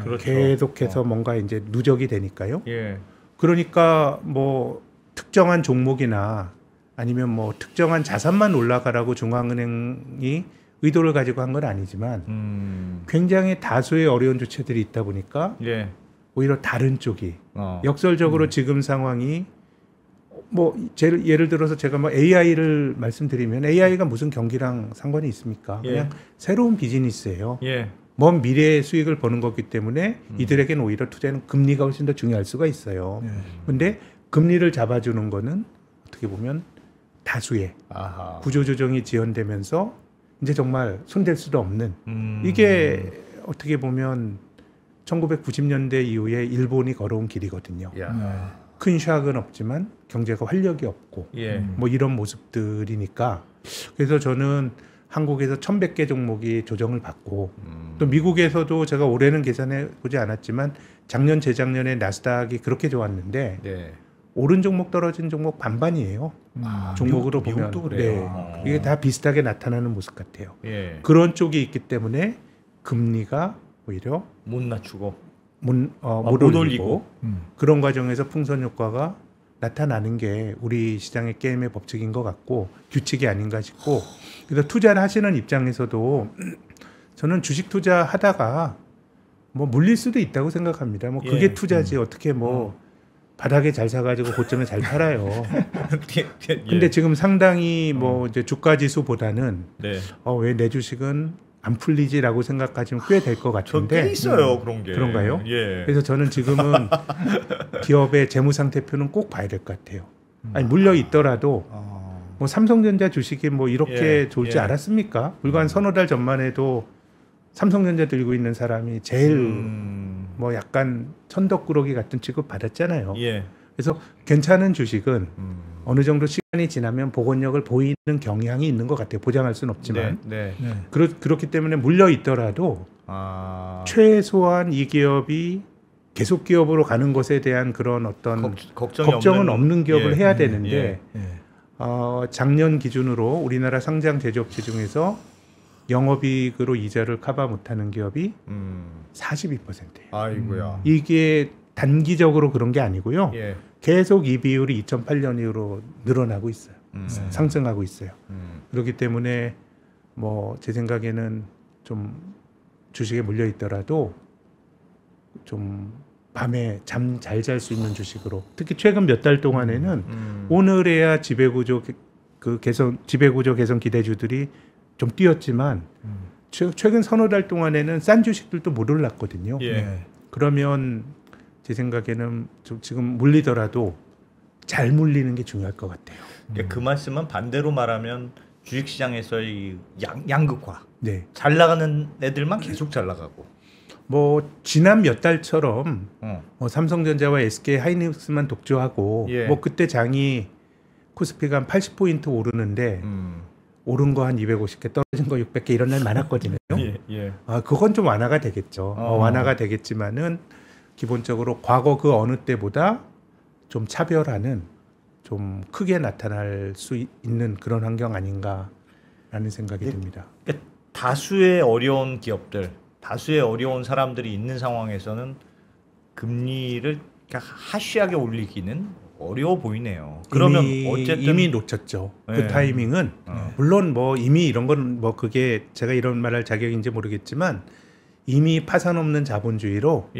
S2: 그렇죠.
S4: 계속해서 뭔가 이제 누적이 되니까요.
S2: 예.
S4: 그러니까 뭐 특정한 종목이나 아니면 뭐 특정한 자산만 올라가라고 중앙은행이 의도를 가지고 한 건 아니지만 굉장히 다수의 어려운 주체들이 있다 보니까
S2: 예.
S4: 오히려 다른 쪽이 역설적으로 지금 상황이 뭐 예를 들어서 제가 뭐 AI를 말씀드리면 AI가 무슨 경기랑 상관이 있습니까?
S2: 예.
S4: 그냥 새로운 비즈니스예요.
S2: 예.
S4: 먼 미래의 수익을 버는 거기 때문에 이들에게는 오히려 투자는 금리가 훨씬 더 중요할 수가 있어요. 그런데 금리를 잡아주는 거는 어떻게 보면 다수의
S2: 아하.
S4: 구조조정이 지연되면서 이제 정말 손댈 수도 없는 이게 어떻게 보면 1990년대 이후에 일본이 걸어온 길이거든요.
S2: 야.
S4: 큰 샥은 없지만 경제가 활력이 없고
S2: 예.
S4: 뭐 이런 모습들이니까 그래서 저는 한국에서 1,100개 종목이 조정을 받고 또 미국에서도 제가 올해는 계산해 보지 않았지만 작년 재작년에 나스닥이 그렇게 좋았는데
S2: 네.
S4: 오른 종목 떨어진 종목 반반이에요. 종목으로 보면
S2: 미국도 그래요.
S4: 네. 이게 다 비슷하게 나타나는 모습 같아요.
S2: 예.
S4: 그런 쪽이 있기 때문에 금리가 오히려
S2: 못 낮추고.
S4: 못
S2: 못
S4: 올리고
S2: 올리고.
S4: 그런 과정에서 풍선 효과가 나타나는 게 우리 시장의 게임의 법칙인 것 같고 규칙이 아닌가 싶고 그래서 투자를 하시는 입장에서도 저는 주식 투자하다가 뭐 물릴 수도 있다고 생각합니다. 뭐 그게
S2: 예.
S4: 투자지 어떻게 뭐 바닥에 잘 사가지고 고점에 잘 팔아요.
S2: 예.
S4: 근데 지금 상당히 뭐 이제 주가 지수보다는
S2: 네.
S4: 왜 내 주식은 안 풀리지라고 생각하시면 꽤 될 것 같은데.
S2: 꽤 있어요 그런 게.
S4: 그런가요?
S2: 예.
S4: 그래서 저는 지금은 기업의 재무 상태표는 꼭 봐야 될 것 같아요. 아니 물려 있더라도 뭐 삼성전자 주식이 뭐 이렇게 좋을지 알았습니까? 불과 한 서너 달 전만 해도 삼성전자 들고 있는 사람이 제일 뭐 약간 천덕꾸러기 같은 취급 받았잖아요.
S2: 예.
S4: 그래서 괜찮은 주식은 어느 정도 시간이 지나면 복원력을 보이는 경향이 있는 것 같아요. 보장할 수는 없지만.
S2: 네.
S4: 그렇기 때문에 물려 있더라도 최소한 이 기업이 계속 기업으로 가는 것에 대한 그런 어떤 걱정은 없는 기업을 해야 되는데 작년 기준으로 우리나라 상장 제조업체 중에서 영업이익으로 이자를 커버 못하는 기업이 42%예요.
S2: 아이고야.
S4: 이게 단기적으로 그런 게 아니고요.
S2: 예.
S4: 계속 이 비율이 2008년 이후로 늘어나고 있어요. 상승하고 있어요. 그렇기 때문에 뭐 제 생각에는 좀 주식에 물려 있더라도 좀 밤에 잠 잘 잘 수 있는 주식으로, 특히 최근 몇 달 동안에는 오늘에야 지배구조 개선 기대주들이 좀 뛰었지만 최근 서너 달 동안에는 싼 주식들도 못 올랐거든요.
S2: 예.
S4: 그러면 제 생각에는 좀 지금 물리더라도 잘 물리는 게 중요할 것 같아요.
S2: 그 말씀은 반대로 말하면 주식시장에서의 양극화.
S4: 네.
S2: 잘 나가는 애들만 계속 잘 나가고.
S4: 뭐 지난 몇 달처럼 뭐 삼성전자와 SK 하이닉스만 독주하고 뭐 그때 장이 코스피가 한 80포인트 오르는데 오른 거 한 250개 떨어진 거 600개 이런 날 많았거든요.
S2: 예.
S4: 그건 좀 완화가 되겠죠. 완화가 되겠지만은 기본적으로 과거 그 어느 때보다 좀 차별화는 좀 크게 나타날 수 있는 그런 환경 아닌가라는 생각이 듭니다.
S2: 그러니까 다수의 어려운 기업들, 다수의 어려운 사람들이 있는 상황에서는 금리를 하쉬하게 올리기는 어려워 보이네요. 그러면 어쨌든
S4: 이미 놓쳤죠.
S2: 네.
S4: 그 타이밍은 물론 뭐 이미 이런 건 뭐 그게 제가 이런 말할 자격인지 모르겠지만 이미 파산 없는 자본주의로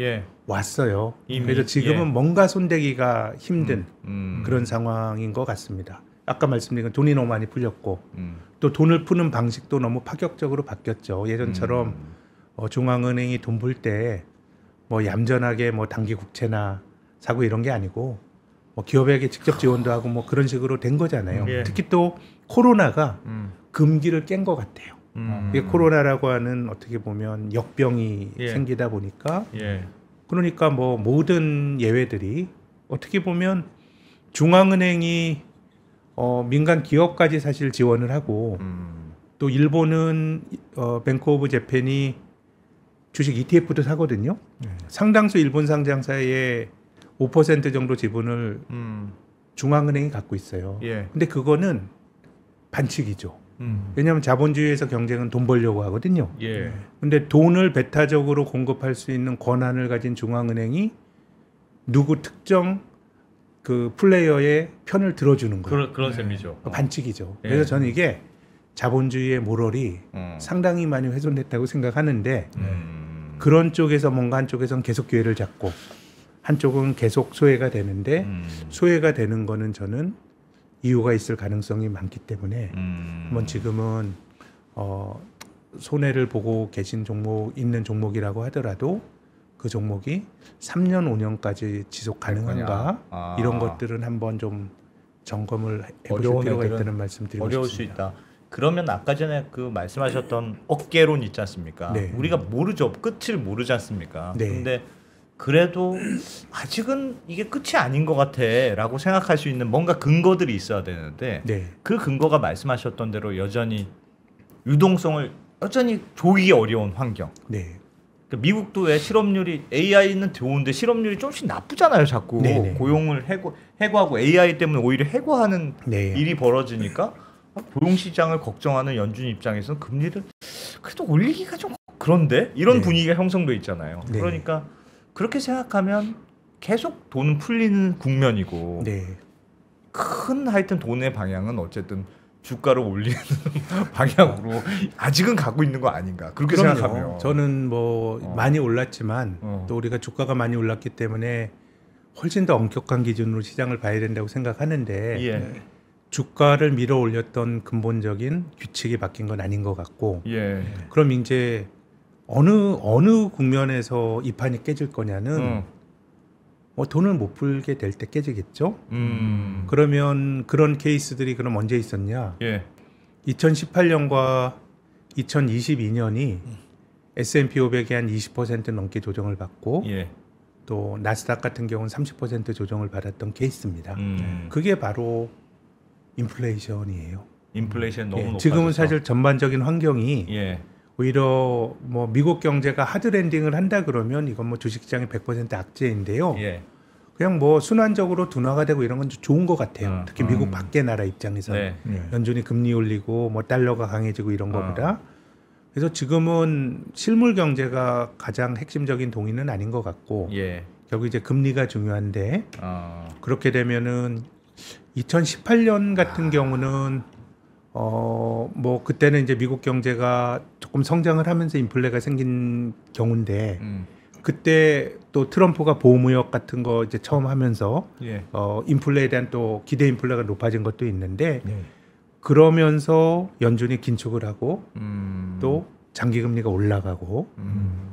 S4: 왔어요. 그래서 지금은 뭔가 손대기가 힘든 그런 상황인 것 같습니다. 아까 말씀드린 건 돈이 너무 많이 풀렸고 또 돈을 푸는 방식도 너무 파격적으로 바뀌었죠. 예전처럼 중앙은행이 돈 풀 때 뭐 얌전하게 뭐 단기 국채나 사고 이런 게 아니고 뭐 기업에게 직접 지원도 하고 뭐 그런 식으로 된 거잖아요. 특히 또 코로나가 금기를 깬 것 같아요. 이게 코로나라고 하는 어떻게 보면 역병이 생기다 보니까 그러니까 뭐 모든 예외들이 어떻게 보면 중앙은행이 민간 기업까지 사실 지원을 하고 또 일본은 뱅크 오브 재팬이 주식 ETF도 사거든요. 상당수 일본 상장사의 5% 정도 지분을 중앙은행이 갖고 있어요. 근데 그거는 반칙이죠. 왜냐하면 자본주의에서 경쟁은 돈 벌려고 하거든요. 근데 돈을 배타적으로 공급할 수 있는 권한을 가진 중앙은행이 누구 특정 그 플레이어의 편을 들어주는 거예요.
S2: 그런 셈이죠.
S4: 반칙이죠. 그래서 저는 이게 자본주의의 모럴이 상당히 많이 훼손됐다고 생각하는데 그런 쪽에서 뭔가 한쪽에서는 계속 기회를 잡고 한쪽은 계속 소외가 되는데 소외가 되는 거는 저는 이유가 있을 가능성이 많기 때문에 한번 지금은 손해를 보고 계신 종목 있는 종목이라고 하더라도 그 종목이 3년 5년까지 지속 가능한가 이런 것들은 한번 좀 점검을 해볼 필요가 있다는 말씀 드리고
S2: 어려울
S4: 싶습니다.
S2: 수 있다. 그러면 아까 전에 그 말씀하셨던 어깨론 있지 않습니까? 우리가 모르죠. 끝을 모르지 않습니까? 근데 그래도 아직은 이게 끝이 아닌 것 같아라고 생각할 수 있는 뭔가 근거들이 있어야 되는데 그 근거가 말씀하셨던 대로 여전히 유동성을 여전히 조이기 어려운 환경. 그러니까 미국도 왜 실업률이 AI는 좋은데 실업률이 조금씩 나쁘잖아요. 자꾸 고용을 해고하고 AI 때문에 오히려 해고하는 일이 벌어지니까 고용시장을 걱정하는 연준 입장에서는 금리를 그래도 올리기가 좀 그런데 이런 분위기가 형성돼 있잖아요. 그러니까 그렇게 생각하면 계속 돈은 풀리는 국면이고 큰 하여튼 돈의 방향은 어쨌든 주가를 올리는 방향으로 아직은 가고 있는 거 아닌가 그렇게 생각하면
S4: 저는 뭐 많이 올랐지만 또 우리가 주가가 많이 올랐기 때문에 훨씬 더 엄격한 기준으로 시장을 봐야 된다고 생각하는데 주가를 밀어 올렸던 근본적인 규칙이 바뀐 건 아닌 것 같고
S2: 예.
S4: 그럼 이제 어느 국면에서 이 판이 깨질 거냐는 뭐 돈을 못 풀게 될 때 깨지겠죠. 그러면 그런 케이스들이 그럼 언제 있었냐?
S2: 예.
S4: 2018년과 2022년이 S&P 500이 한 20% 넘게 조정을 받고
S2: 예.
S4: 또 나스닥 같은 경우는 30% 조정을 받았던 케이스입니다. 그게 바로 인플레이션이에요.
S2: 인플레이션 너무 높아져서.
S4: 지금은 사실 전반적인 환경이
S2: 예.
S4: 오히려 뭐 미국 경제가 하드 랜딩을 한다 그러면 이건 뭐 주식시장의 100% 악재인데요.
S2: 예.
S4: 그냥 뭐 순환적으로 둔화가 되고 이런 건 좋은 것 같아요. 특히 미국 밖의 나라 입장에서는
S2: 네.
S4: 연준이 금리 올리고 뭐 달러가 강해지고 이런 거보다. 그래서 지금은 실물 경제가 가장 핵심적인 동의는 아닌 것 같고
S2: 예.
S4: 결국 이제 금리가 중요한데 그렇게 되면은 2018년 같은 경우는 뭐 그때는 이제 미국 경제가 조금 성장을 하면서 인플레가 생긴 경우인데 그때 또 트럼프가 보호무역 같은 거 이제 처음 하면서
S2: 예.
S4: 인플레에 대한 또 기대 인플레가 높아진 것도 있는데 그러면서 연준이 긴축을 하고 또 장기 금리가 올라가고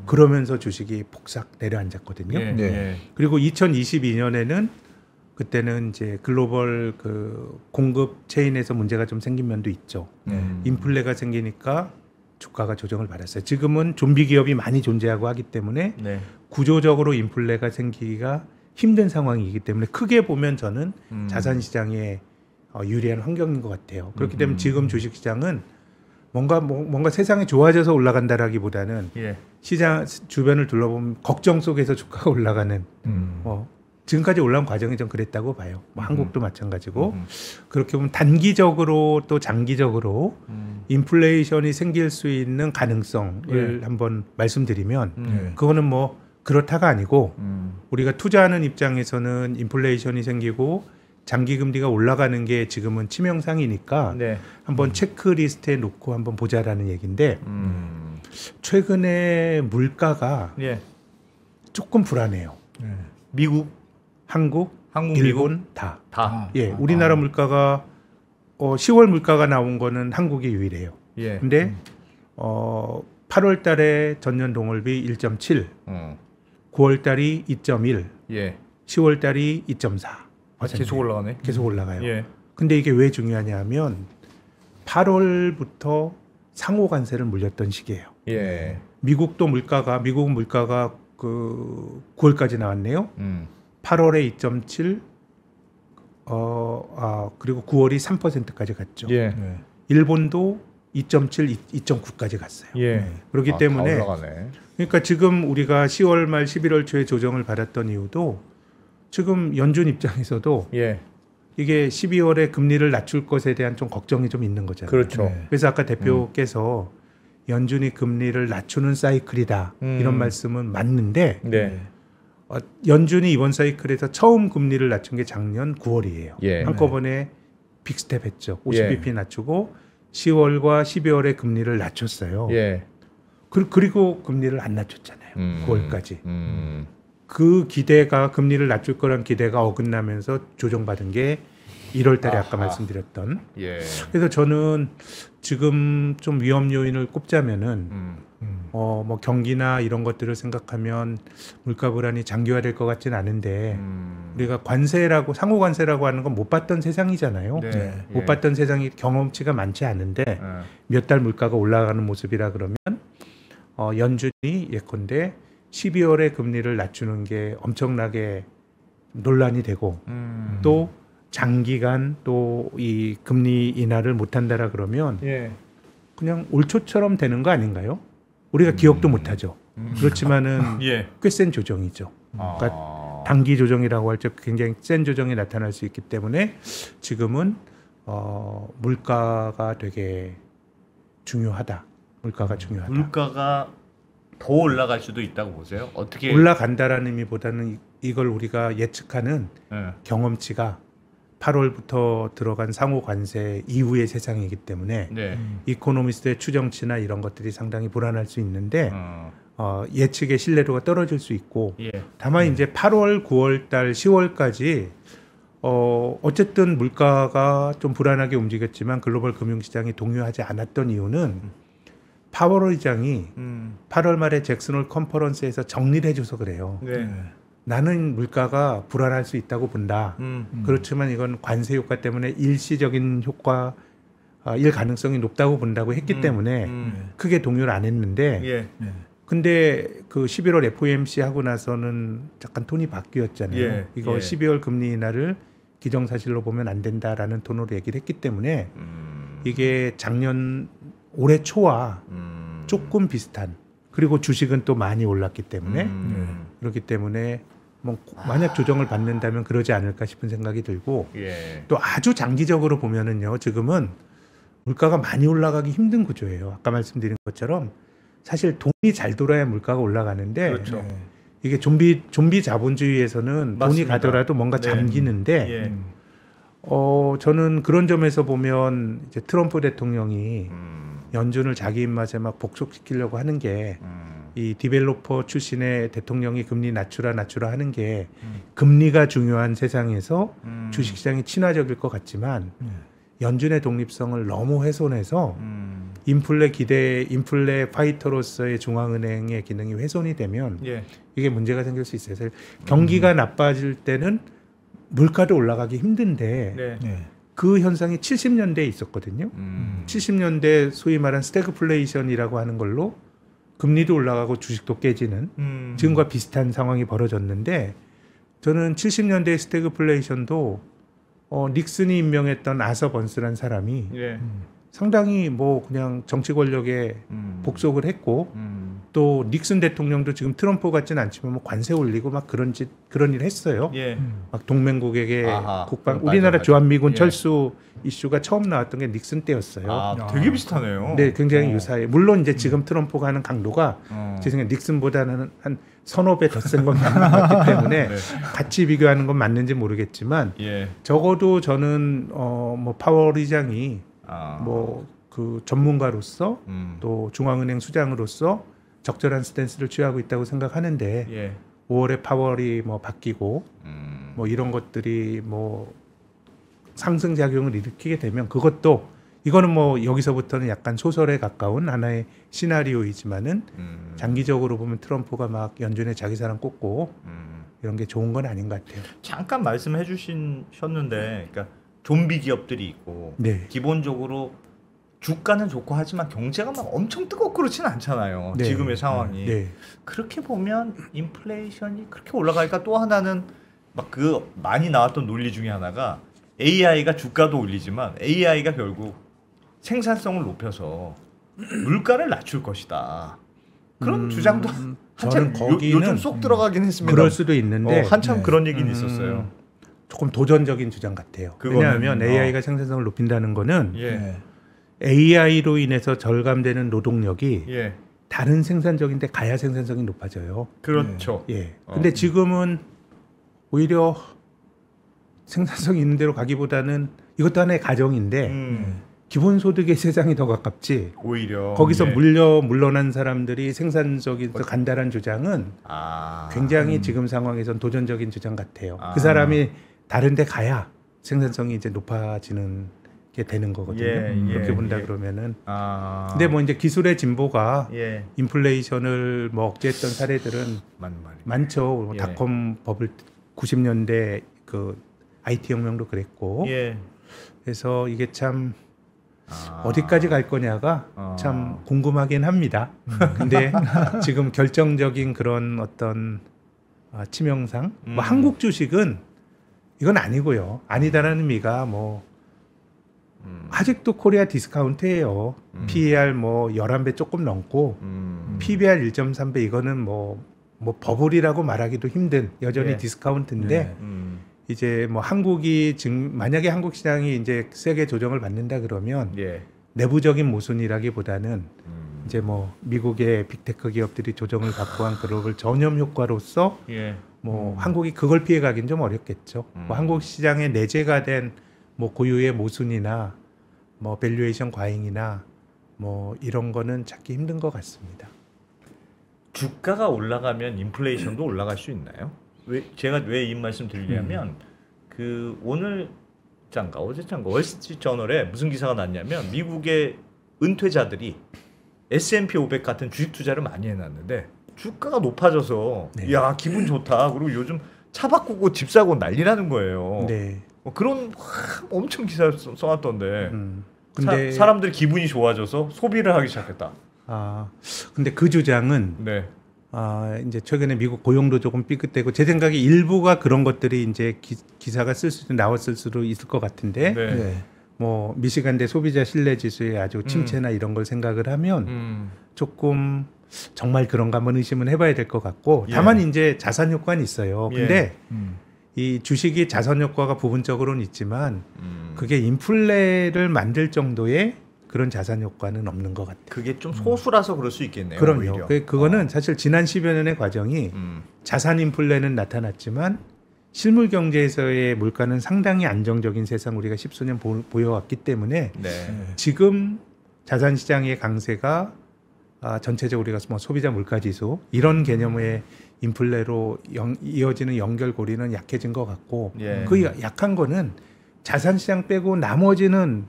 S4: 그러면서 주식이 폭삭 내려앉았거든요.
S2: 예. 예.
S4: 그리고 2022년에는 그때는 이제 글로벌 그 공급 체인에서 문제가 좀 생긴 면도 있죠. 인플레가 생기니까 주가가 조정을 받았어요. 지금은 좀비 기업이 많이 존재하고 하기 때문에
S2: 네.
S4: 구조적으로 인플레가 생기기가 힘든 상황이기 때문에 크게 보면 저는 자산 시장에 유리한 환경인 것 같아요. 그렇기 때문에 지금 주식 시장은 뭔가 세상이 좋아져서 올라간다라기보다는
S2: 예.
S4: 시장 주변을 둘러보면 걱정 속에서 주가가 올라가는 지금까지 올라온 과정이 좀 그랬다고 봐요. 뭐 한국도 마찬가지고 그렇게 보면 단기적으로 또 장기적으로 인플레이션이 생길 수 있는 가능성을 한번 말씀드리면 그거는 뭐 그렇다가 아니고 우리가 투자하는 입장에서는 인플레이션이 생기고 장기 금리가 올라가는 게 지금은 치명상이니까
S2: 네.
S4: 한번 체크리스트에 놓고 한번 보자라는 얘기인데 최근에 물가가
S2: 예.
S4: 조금 불안해요.
S2: 미국,
S4: 한국, 일본
S2: 미국?
S4: 다.
S2: 예.
S4: 우리나라 물가가 10월 물가가 나온 거는 한국이 유일해요.
S2: 예.
S4: 근데 8월 달에 전년 동월비 1.7, 9월 달이 2.1,
S2: 예.
S4: 10월 달이 2.4.
S2: 계속 올라가네.
S4: 계속 올라가요.
S2: 예.
S4: 근데 이게 왜 중요하냐 하면 8월부터 상호 관세를 물렸던 시기예요.
S2: 예.
S4: 미국은 물가가 그 9월까지 나왔네요. 8월에 2.7, 그리고 9월이 3%까지 갔죠.
S2: 예.
S4: 일본도 2.7, 2.9까지 갔어요.
S2: 예.
S4: 그렇기 때문에
S2: 다 올라가네.
S4: 그러니까 지금 우리가 10월 말 11월 초에 조정을 받았던 이유도 지금 연준 입장에서도
S2: 예.
S4: 이게 12월에 금리를 낮출 것에 대한 좀 걱정이 좀 있는 거잖아요.
S2: 그렇죠.
S4: 그래서 아까 대표께서 연준이 금리를 낮추는 사이클이다 이런 말씀은 맞는데
S2: 네.
S4: 연준이 이번 사이클에서 처음 금리를 낮춘 게 작년 9월이에요.
S2: 예.
S4: 한꺼번에 빅스텝 했죠. 50bp
S2: 예.
S4: 낮추고 10월과 12월에 금리를 낮췄어요.
S2: 예.
S4: 그리고 금리를 안 낮췄잖아요. 9월까지. 그 기대가 금리를 낮출 거란 기대가 어긋나면서 조정받은 게 1월 달에 아까 말씀드렸던.
S2: 예.
S4: 그래서 저는 지금 좀 위험 요인을 꼽자면은 뭐 경기나 이런 것들을 생각하면 물가 불안이 장기화될 것 같지는 않은데 우리가 관세라고 상호 관세라고 하는 건 못 봤던 세상이잖아요.
S2: 네.
S4: 못 봤던 세상이 경험치가 많지 않은데 몇 달 물가가 올라가는 모습이라 그러면 연준이 예컨대 12월에 금리를 낮추는 게 엄청나게 논란이 되고 또 장기간 또 이 금리 인하를 못한다라 그러면
S2: 예.
S4: 그냥 올 초처럼 되는 거 아닌가요? 우리가 기억도 못하죠. 그렇지만은
S2: 예.
S4: 꽤 센 조정이죠. 그러니까 단기 조정이라고 할 때 굉장히 센 조정이 나타날 수 있기 때문에 지금은 물가가 되게 중요하다. 물가가 중요하다.
S2: 물가가 더 올라갈 수도 있다고 보세요. 어떻게
S4: 올라간다라는 의미보다는 이걸 우리가 예측하는
S2: 예.
S4: 경험치가 8월부터 들어간 상호 관세 이후의 세상이기 때문에
S2: 네.
S4: 이코노미스트의 추정치나 이런 것들이 상당히 불안할 수 있는데 예측의 신뢰도가 떨어질 수 있고
S2: 예.
S4: 다만 이제 8월, 9월 달, 10월까지 어쨌든 물가가 좀 불안하게 움직였지만 글로벌 금융시장이 동요하지 않았던 이유는 파월 의장이 8월 말에 잭슨홀 컨퍼런스에서 정리를 해줘서 그래요.
S2: 네.
S4: 나는 물가가 불안할 수 있다고 본다. 그렇지만 이건 관세 효과 때문에 일시적인 효과, 일 가능성이 높다고 본다고 했기 때문에 크게 동요를 안 했는데
S2: 예.
S4: 근데 그 11월 FOMC 하고 나서는 약간 톤이 바뀌었잖아요.
S2: 예.
S4: 이거
S2: 예.
S4: 12월 금리 인하를 기정사실로 보면 안 된다라는 톤으로 얘기를 했기 때문에 이게 작년 올해 초와 조금 비슷한, 그리고 주식은 또 많이 올랐기 때문에 그렇기 때문에 뭐 만약 조정을 받는다면 그러지 않을까 싶은 생각이 들고
S2: 예.
S4: 또 아주 장기적으로 보면은요, 지금은 물가가 많이 올라가기 힘든 구조예요. 아까 말씀드린 것처럼 사실 돈이 잘 돌아야 물가가 올라가는데
S2: 그렇죠.
S4: 이게 좀비 자본주의에서는 돈이
S2: 맞습니다.
S4: 가더라도 뭔가
S2: 네.
S4: 잠기는데
S2: 예.
S4: 저는 그런 점에서 보면 이제 트럼프 대통령이 연준을 자기 입맛에 막 복속시키려고 하는 게 이 디벨로퍼 출신의 대통령이 금리 낮추라 하는 게 금리가 중요한 세상에서 주식시장이 친화적일 것 같지만 연준의 독립성을 너무 훼손해서 인플레 파이터로서의 중앙은행의 기능이 훼손이 되면
S2: 예.
S4: 이게 문제가 생길 수 있어요. 그래서 경기가 나빠질 때는 물가도 올라가기 힘든데
S2: 네.
S4: 그 현상이 70년대에 있었거든요. 70년대 소위 말한 스태그플레이션이라고 하는 걸로 금리도 올라가고 주식도 깨지는 지금과 비슷한 상황이 벌어졌는데 저는 70년대 스태그플레이션도 닉슨이 임명했던 아서 번스라는 사람이
S2: 예.
S4: 상당히 뭐 그냥 정치 권력에 복속을 했고 또 닉슨 대통령도 지금 트럼프 같지는 않지만 뭐 관세 올리고 막 그런 일 했어요.
S2: 예.
S4: 막 동맹국에게
S2: 아하,
S4: 국방
S2: 맞아,
S4: 우리나라
S2: 맞아.
S4: 주한미군
S2: 예.
S4: 철수 이슈가 처음 나왔던 게 닉슨 때였어요.
S2: 아, 되게 비슷하네요.
S4: 네, 굉장히 유사해요. 물론 이제 지금 트럼프가 하는 강도가 제 생각에 닉슨보다는 한 서너 배 더 센 건 맞기 때문에
S2: 네.
S4: 같이 비교하는 건 맞는지 모르겠지만
S2: 예.
S4: 적어도 저는 뭐 파월 의장이
S2: 아.
S4: 뭐 그 전문가로서 또 중앙은행 수장으로서 적절한 스탠스를 취하고 있다고 생각하는데
S2: 예.
S4: 5월에 파월이 뭐 바뀌고 뭐 이런 것들이 뭐 상승 작용을 일으키게 되면 그것도 이거는 뭐 여기서부터는 약간 소설에 가까운 하나의 시나리오이지만은 장기적으로 보면 트럼프가 막 연준에 자기 사람 꽂고 이런 게 좋은 건 아닌 것 같아요.
S2: 잠깐 말씀해 주셨는데 그러니까 좀비 기업들이 있고
S4: 네.
S2: 기본적으로 주가는 좋고 하지만 경제가 막 엄청 뜨겁고 그렇지는 않잖아요.
S4: 네.
S2: 지금의 상황이.
S4: 네.
S2: 그렇게 보면 인플레이션이 그렇게 올라가니까 또 하나는 막 그 많이 나왔던 논리 중에 하나가 AI가 주가도 올리지만 AI가 결국 생산성을 높여서 물가를 낮출 것이다. 그런 주장도 한참
S4: 저는 거기는
S2: 요즘 쏙 들어가긴 했습니다.
S4: 그럴 수도 있는데
S2: 한참 그런 얘기는 있었어요.
S4: 조금 도전적인 주장 같아요.
S2: 그거는,
S4: 왜냐하면 AI가 생산성을 높인다는 거는
S2: 예.
S4: AI로 인해서 절감되는 노동력이
S2: 예.
S4: 다른 생산적인데 가야 생산성이 높아져요.
S2: 그렇죠.
S4: 예. 근데 지금은 오히려 생산성이 있는 대로 가기보다는 이것도 하나의 가정인데 기본소득의 세상이 더 가깝지.
S2: 오히려
S4: 거기서
S2: 예.
S4: 물러난 사람들이 생산적인 간다란 주장은
S2: 아.
S4: 굉장히 지금 상황에선 도전적인 주장 같아요.
S2: 아.
S4: 그 사람이 다른 데 가야 생산성이 이제 높아지는 게 되는 거거든요. 그렇게 본다 그러면은.
S2: 아.
S4: 근데 뭐 이제 기술의 진보가
S2: 예.
S4: 인플레이션을 뭐 억제했던 사례들은
S2: 맞는 말이에요.
S4: 많죠.
S2: 예.
S4: 닷컴 버블 90년대 그 IT 혁명도 그랬고.
S2: 예.
S4: 그래서 이게 참 어디까지 갈 거냐가 참 궁금하긴 합니다. 근데 지금 결정적인 그런 어떤 치명상, 뭐 한국 주식은 이건 아니고요. 아니다라는 의미가 뭐 아직도 코리아 디스카운트예요. PER 뭐 11배 조금 넘고 PBR 1.3배 이거는 뭐 버블이라고 말하기도 힘든 여전히
S2: 예.
S4: 디스카운트인데 이제 뭐 한국이 지금 만약에 한국 시장이 이제 세계 조정을 받는다 그러면
S2: 예.
S4: 내부적인 모순이라기보다는 이제 뭐 미국의 빅테크 기업들이 조정을 받고 한 글로벌 전염 효과로서
S2: 예.
S4: 뭐 한국이 그걸 피해 가긴 좀 어렵겠죠. 뭐 한국 시장에 내재가 된 뭐 고유의 모순이나 뭐 밸류에이션 과잉이나 뭐 이런 거는 찾기 힘든 것 같습니다.
S2: 주가가 올라가면 인플레이션도 올라갈 수 있나요? 제가 왜 이 말씀 드리냐면 그 그 오늘장가 어제장가 월스트리트저널에 무슨 기사가 났냐면 미국의 은퇴자들이 S&P 500 같은 주식 투자를 많이 해놨는데 주가가 높아져서
S4: 네.
S2: 야 기분 좋다. 그리고 요즘 차 바꾸고 집 사고 난리라는 거예요.
S4: 네.
S2: 그런 엄청 기사를 써놨던데
S4: 근데
S2: 사람들 기분이 좋아져서 소비를 하기 시작했다.
S4: 근데 그 주장은
S2: 네.
S4: 이제 최근에 미국 고용도 조금 삐끗되고 제 생각에 일부가 그런 것들이 이제 기사가 나왔을 수도 있을 것 같은데
S2: 네.
S3: 네.
S4: 뭐 미시간대 소비자 신뢰 지수의 아주 침체나 이런 걸 생각을 하면 조금 정말 그런가 한번 의심은 해봐야 될 것 같고 다만 이제 자산 효과는 있어요. 근데 이 주식이 자산 효과가 부분적으로는 있지만 그게 인플레를 만들 정도의 그런 자산 효과는 없는 것 같아요.
S2: 그게 좀 소수라서 그럴 수 있겠네요.
S4: 그럼요. 그거는 사실 지난 10여 년의 과정이 자산 인플레는 나타났지만 실물 경제에서의 물가는 상당히 안정적인 세상 우리가 10수년 보여왔기 때문에
S2: 네.
S4: 지금 자산 시장의 강세가 전체적으로 우리가 뭐 소비자 물가 지수 이런 개념의 인플레로 이어지는 연결고리는 약해진 것 같고
S2: 예.
S4: 그 약한 거는 자산 시장 빼고 나머지는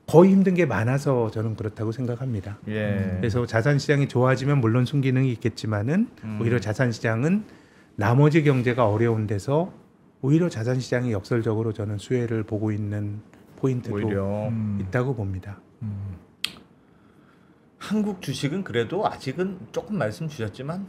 S4: 거의 힘든 게 많아서 저는 그렇다고 생각합니다.
S2: 예.
S4: 그래서 자산 시장이 좋아지면 물론 순기능이 있겠지만은 오히려 자산 시장은 나머지 경제가 어려운 데서 오히려 자산 시장이 역설적으로 저는 수혜를 보고 있는 포인트도
S2: 오히려
S4: 있다고 봅니다.
S2: 한국 주식은 그래도 아직은 조금 말씀 주셨지만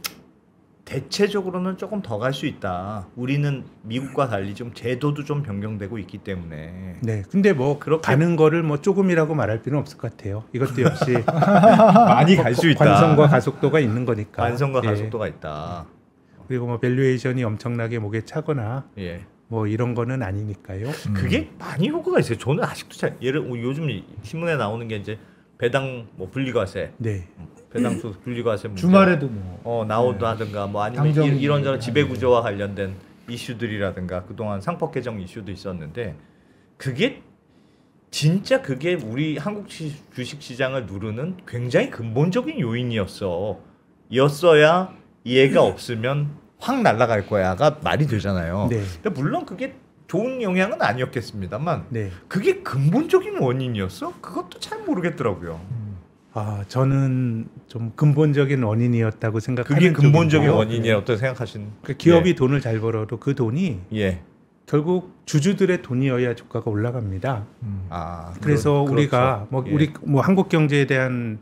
S2: 대체적으로는 조금 더 갈 수 있다. 우리는 미국과 달리 좀 제도도 좀 변경되고 있기 때문에.
S4: 네, 근데 뭐
S2: 그렇게
S4: 가는 거를 뭐 조금이라고 말할 필요는 없을 것 같아요. 이것도 역시
S2: 많이 갈 수 있다.
S4: 관성과 가속도가 있는 거니까.
S2: 관성과
S4: 예.
S2: 가속도가 있다.
S4: 그리고 뭐 밸류에이션이 엄청나게 목에 차거나
S2: 예.
S4: 뭐 이런 거는 아니니까요.
S2: 그게 많이 효과가 있어요. 저는 아직도 잘 요즘 신문에 나오는 게 이제 배당 뭐 분리과세,
S4: 네.
S2: 배당수 분리과세 문제.
S3: 주말에도 뭐
S2: 나오다든가 뭐 아니면
S3: 당정
S2: 이런저런 지배구조와 관련된 이슈들이라든가 그동안 상법 개정 이슈도 있었는데 그게 진짜 그게 우리 한국 주식 시장을 누르는 굉장히 근본적인 요인이었어야 얘가 없으면 확 날아갈 거야가 말이 되잖아요.
S4: 네.
S2: 근데 물론 그게 좋은 영향은 아니었겠습니다만
S4: 네.
S2: 그게 근본적인 원인이었어? 그것도 잘 모르겠더라고요.
S4: 저는 좀 근본적인 원인이었다고 생각하는
S2: 그게 근본적인
S4: 쪽이고요.
S2: 원인이라고 생각하시는?
S4: 그러니까 기업이 돈을 잘 벌어도 그 돈이
S2: 예.
S4: 결국 주주들의 돈이어야 주가가 올라갑니다. 그래서
S2: 그렇죠.
S4: 우리가 뭐
S2: 예.
S4: 우리 뭐 한국 경제에 대한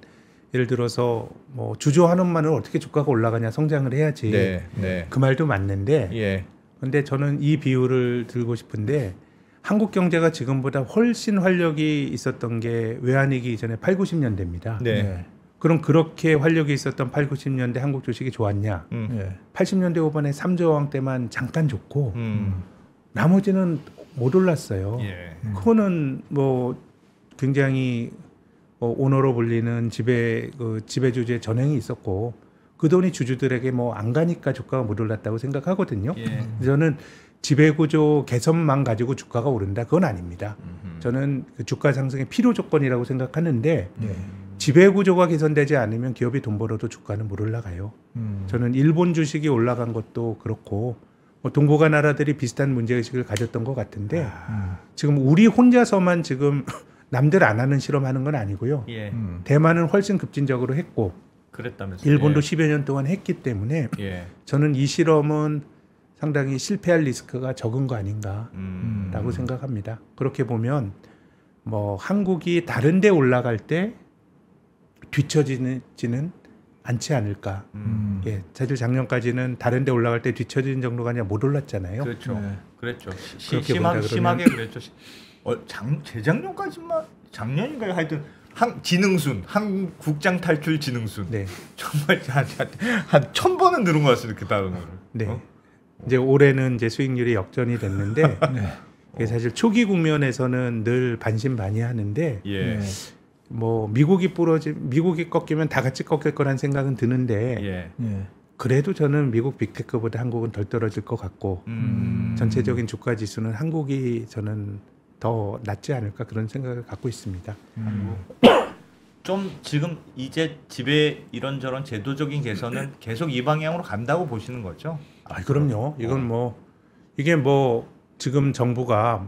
S4: 예를 들어서 뭐 주주 한원만은 어떻게 주가가 올라가냐 성장을 해야지.
S2: 네, 네.
S4: 그 말도 맞는데.
S2: 예.
S4: 근데 저는 이 비유를 들고 싶은데 한국 경제가 지금보다 훨씬 활력이 있었던 게 외환위기 이전에 8, 90년대입니다.
S2: 네.
S4: 그럼 그렇게 활력이 있었던 8, 90년대 한국 주식이 좋았냐?
S3: 예.
S4: 80년대 후반에 3조 원 때만 잠깐 좋고 나머지는 못 올랐어요.
S2: 예.
S4: 그거는 뭐 굉장히 오너로 불리는 지배주주의 전횡이 있었고 그 돈이 주주들에게 뭐 안 가니까 주가가 못 올랐다고 생각하거든요.
S2: 예.
S4: 저는 지배구조 개선만 가지고 주가가 오른다 그건 아닙니다. 저는 그 주가 상승의 필요 조건이라고 생각하는데 지배구조가 개선되지 않으면 기업이 돈 벌어도 주가는 못 올라가요. 저는 일본 주식이 올라간 것도 그렇고 뭐 동북아 나라들이 비슷한 문제의식을 가졌던 것 같은데 지금 우리 혼자서만 지금 남들 안 하는 실험하는 건 아니고요.
S2: 예.
S4: 대만은 훨씬 급진적으로 했고
S2: 그랬다면서요.
S4: 일본도
S2: 예.
S4: 10여 년 동안 했기 때문에
S2: 예.
S4: 저는 이 실험은 상당히 실패할 리스크가 적은 거 아닌가라고 생각합니다. 그렇게 보면 뭐 한국이 다른 데 올라갈 때 뒤처지지는 않지 않을까. 예, 사실 작년까지는 다른 데 올라갈 때 뒤처지는 정도가 아니라 못 올랐잖아요.
S2: 그렇죠.
S3: 네.
S2: 그랬죠.
S4: 그렇게 본다 그러면-
S2: 심하게 그랬죠. 재작년까지만 작년인가요? 하여튼 지능순, 한국장 탈출 지능순.
S4: 네.
S2: 정말 한 1000번은 늘은 것 같아요. 그 단어를.
S4: 네. 이제 올해는 이제 수익률이 역전이 됐는데 이게 사실 초기 국면에서는 늘 반신반의하는데
S2: 예.
S4: 뭐 미국이 꺾이면 다 같이 꺾일 거란 생각은 드는데
S2: 예.
S3: 예.
S4: 그래도 저는 미국 빅테크보다 한국은 덜 떨어질 것 같고 전체적인 주가 지수는 한국이 저는 더 낫지 않을까 그런 생각을 갖고 있습니다.
S2: 좀 지금 이제 집에 이런저런 제도적인 개선은 계속 이 방향으로 간다고 보시는 거죠?
S4: 그럼요. 이건 뭐 이게 뭐 지금 정부가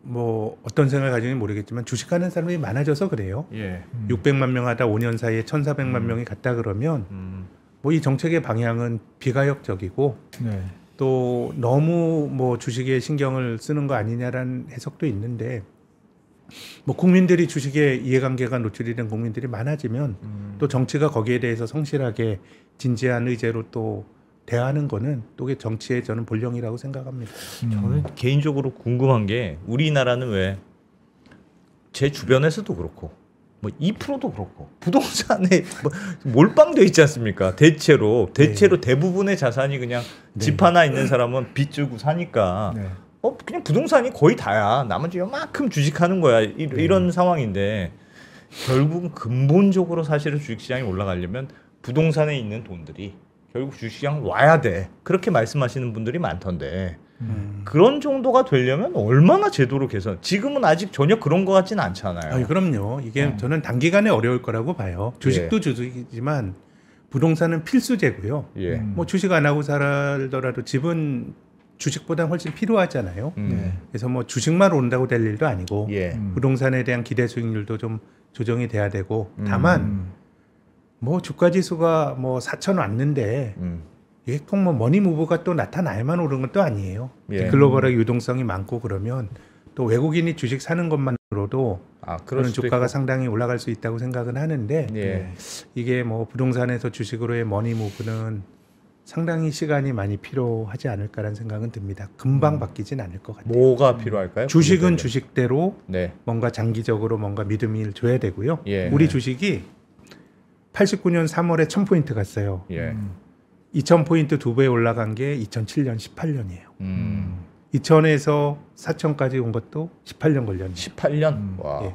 S4: 뭐 어떤 생각을 가지는지 모르겠지만 주식하는 사람이 많아져서 그래요. 600만 명 하다 5년 사이에 1,400만 명이 갔다 그러면 뭐 이 정책의 방향은 비가역적이고 또 너무 뭐 주식에 신경을 쓰는 거 아니냐라는 해석도 있는데 뭐 국민들이 주식에 이해관계가 노출이 된 국민들이 많아지면 또 정치가 거기에 대해서 성실하게 진지한 의제로 또 대하는 거는 또 그게 정치의 저는 본령이라고 생각합니다.
S2: 저는 개인적으로 궁금한 게 우리나라는 왜 제 주변에서도 그렇고 뭐 2%도 그렇고 부동산에 뭐 몰빵돼 있지 않습니까? 대체로 대부분의 자산이 그냥 집 하나 있는 사람은 빚 주고 사니까 그냥 부동산이 거의 다야. 나머지 요만큼 주식하는 거야. 이런 상황인데 결국은 근본적으로 사실은 주식시장이 올라가려면 부동산에 있는 돈들이 결국 주식시장 와야 돼. 그렇게 말씀하시는 분들이 많던데 그런 정도가 되려면 얼마나 제도로 개선? 지금은 아직 전혀 그런 것 같지는 않잖아요.
S4: 그럼요. 이게 저는 단기간에 어려울 거라고 봐요. 주식도 주식이지만 부동산은 필수제고요. 뭐 주식 안 하고 살더라도 집은 주식보다 훨씬 필요하잖아요. 그래서 뭐 주식만 오른다고 될 일도 아니고 부동산에 대한 기대 수익률도 좀 조정이 돼야 되고 다만 뭐 주가 지수가 뭐 4천 왔는데 이게 꼭 뭐 머니무브가 또 나타나야만 오른 건 또 아니에요. 글로벌하게 유동성이 많고 그러면 또 외국인이 주식 사는 것만으로도 그런 주가가 상당히 올라갈 수 있다고 생각은 하는데 이게 뭐 부동산에서 주식으로의 머니무브는 상당히 시간이 많이 필요하지 않을까라는 생각은 듭니다. 금방 바뀌진 않을 것 같아요.
S2: 뭐가 필요할까요?
S4: 주식은 주식대로 뭔가 장기적으로 뭔가 믿음을 줘야 되고요. 우리 주식이 89년 3월에 1000포인트 갔어요. 2000포인트 2배 올라간 게 2007년 18년이에요. 2000에서 4000까지 온 것도 18년 걸렸네요.
S2: 18년? 와.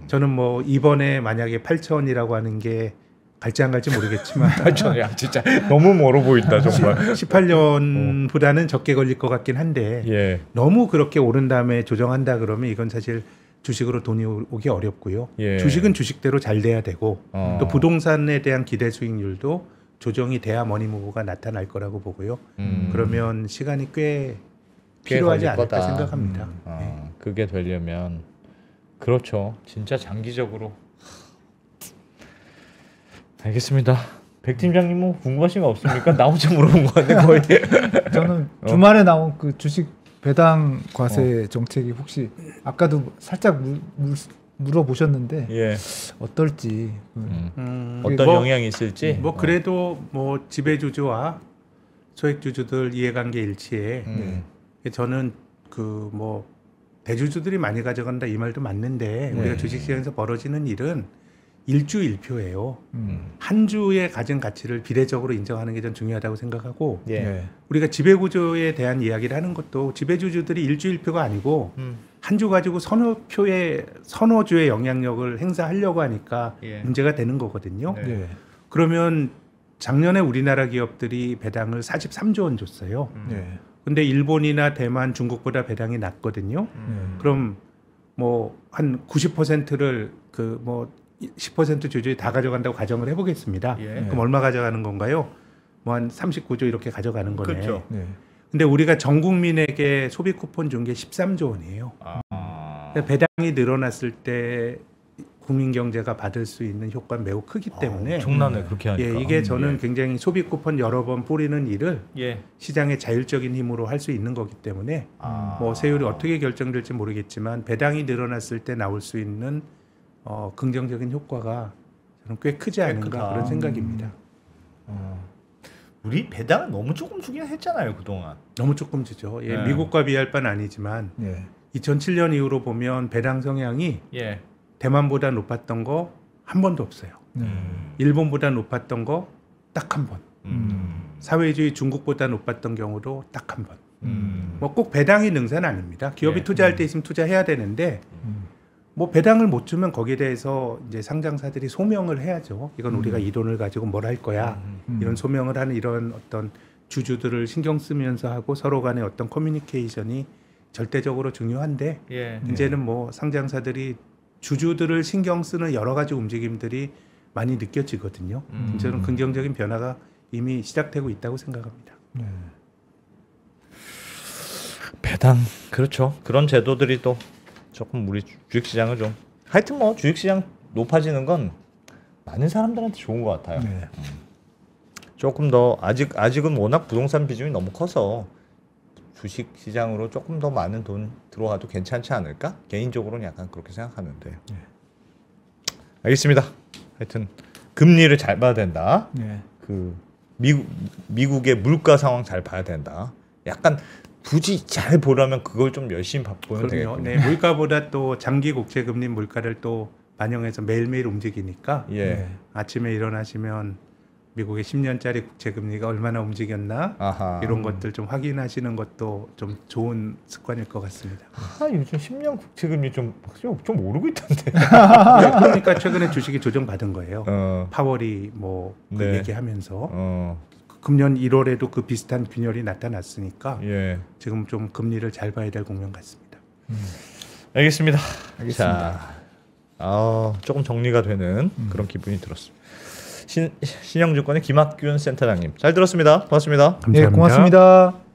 S4: 저는 뭐 이번에 만약에 8000이라고 하는 게 갈지 안 갈지 모르겠지만
S2: 8천이야 진짜 너무 멀어 보인다 정말.
S4: 18년보다는 적게 걸릴 것 같긴 한데 너무 그렇게 오른 다음에 조정한다 그러면 이건 사실 주식으로 돈이 오기 어렵고요. 주식은 주식대로 잘 돼야 되고 또 부동산에 대한 기대 수익률도 조정이 돼야 머니무브가 나타날 거라고 보고요. 그러면 시간이 꽤 필요하지 않을까 생각합니다.
S2: 그게 되려면 그렇죠. 진짜 장기적으로. 알겠습니다. 백 팀장님 뭐 궁금하신 거 없습니까? 나 혼자 물어본 거 같네 거의.
S3: 저는 주말에 나온 그 주식 배당 과세 정책이 혹시 아까도 살짝 물어보셨는데 어떨지
S2: 어떤 영향이 있을지
S4: 뭐 그래도 뭐 지배주주와 소액주주들 이해관계 일치에 저는 그 뭐 대주주들이 많이 가져간다 이 말도 맞는데 우리가 주식시장에서 벌어지는 일은 일주일표예요. 한 주의 가진 가치를 비례적으로 인정하는 게 전 중요하다고 생각하고 우리가 지배구조에 대한 이야기를 하는 것도 지배주주들이 일주일표가 아니고 한 주 가지고 서너 주의 영향력을 행사하려고 하니까 문제가 되는 거거든요. 그러면 작년에 우리나라 기업들이 배당을 43조 원 줬어요. 근데 일본이나 대만, 중국보다 배당이 낮거든요. 그럼 뭐 한 90%를 그 뭐 10% 주주에 다 가져간다고 가정을 해보겠습니다. 그럼 얼마 가져가는 건가요? 뭐 한 39조 이렇게 가져가는 거네.
S2: 그렇죠.
S4: 근데 우리가 전 국민에게 소비 쿠폰 준 게 13조 원이에요. 그러니까 배당이 늘어났을 때 국민 경제가 받을 수 있는 효과는 매우 크기 때문에
S2: 엄청나네 그렇게 하니까.
S4: 이게 저는 굉장히 소비 쿠폰 여러 번 뿌리는 일을 시장의 자율적인 힘으로 할 수 있는 거기 때문에 뭐 세율이 어떻게 결정될지 모르겠지만 배당이 늘어났을 때 나올 수 있는 긍정적인 효과가 저는 꽤 크지 않은가 그런 생각입니다.
S2: 우리 배당을 너무 조금 주긴 했잖아요 그동안.
S4: 너무 조금 주죠. 미국과 비할 바는 아니지만 2007년 이후로 보면 배당 성향이 대만보다 높았던 거 한 번도 없어요. 일본보다 높았던 거 딱 한 번. 사회주의 중국보다 높았던 경우도 딱 한 번. 뭐 꼭 배당이 능사는 아닙니다. 기업이 투자할 때 있으면 투자해야 되는데 뭐 배당을 못 주면 거기에 대해서 이제 상장사들이 소명을 해야죠. 이건 우리가 이 돈을 가지고 뭘 할 거야. 이런 소명을 하는 이런 어떤 주주들을 신경 쓰면서 하고 서로 간의 어떤 커뮤니케이션이 절대적으로 중요한데 이제는 뭐 상장사들이 주주들을 신경 쓰는 여러 가지 움직임들이 많이 느껴지거든요. 저는 긍정적인 변화가 이미 시작되고 있다고 생각합니다.
S2: 배당 그렇죠. 그런 제도들이 또 조금 우리 주식시장을 좀 하여튼 뭐 주식시장 높아지는 건 많은 사람들한테 좋은 것 같아요.
S3: 네.
S2: 조금 더 아직은 워낙 부동산 비중이 너무 커서 주식시장으로 조금 더 많은 돈 들어와도 괜찮지 않을까? 개인적으로는 약간 그렇게 생각하는데.
S3: 네.
S2: 알겠습니다. 하여튼 금리를 잘 봐야 된다.
S3: 네.
S2: 그 미국의 물가 상황 잘 봐야 된다. 약간 굳이 잘 보려면 그걸 좀 열심히 보면 되겠군요.
S4: 네, 물가보다 또 장기 국채 금리 물가를 또 반영해서 매일매일 움직이니까
S2: 예.
S4: 아침에 일어나시면 미국의 10년짜리 국채 금리가 얼마나 움직였나
S2: 아하.
S4: 이런 것들 좀 확인하시는 것도 좀 좋은 습관일 것 같습니다.
S2: 요즘 10년 국채 금리 좀 오르고 있던데.
S4: 그러니까 최근에 주식이 조정받은 거예요. 파월이 뭐 그
S2: 네.
S4: 얘기하면서 금년 1월에도 그 비슷한 균열이 나타났으니까
S2: 예.
S4: 지금 좀 금리를 잘 봐야 될 국면 같습니다.
S2: 알겠습니다.
S3: 알겠습니다.
S2: 자, 조금 정리가 되는 그런 기분이 들었습니다. 신영증권의 김학균 센터장님 잘 들었습니다. 고맙습니다.
S4: 감사합니다.
S3: 네, 고맙습니다.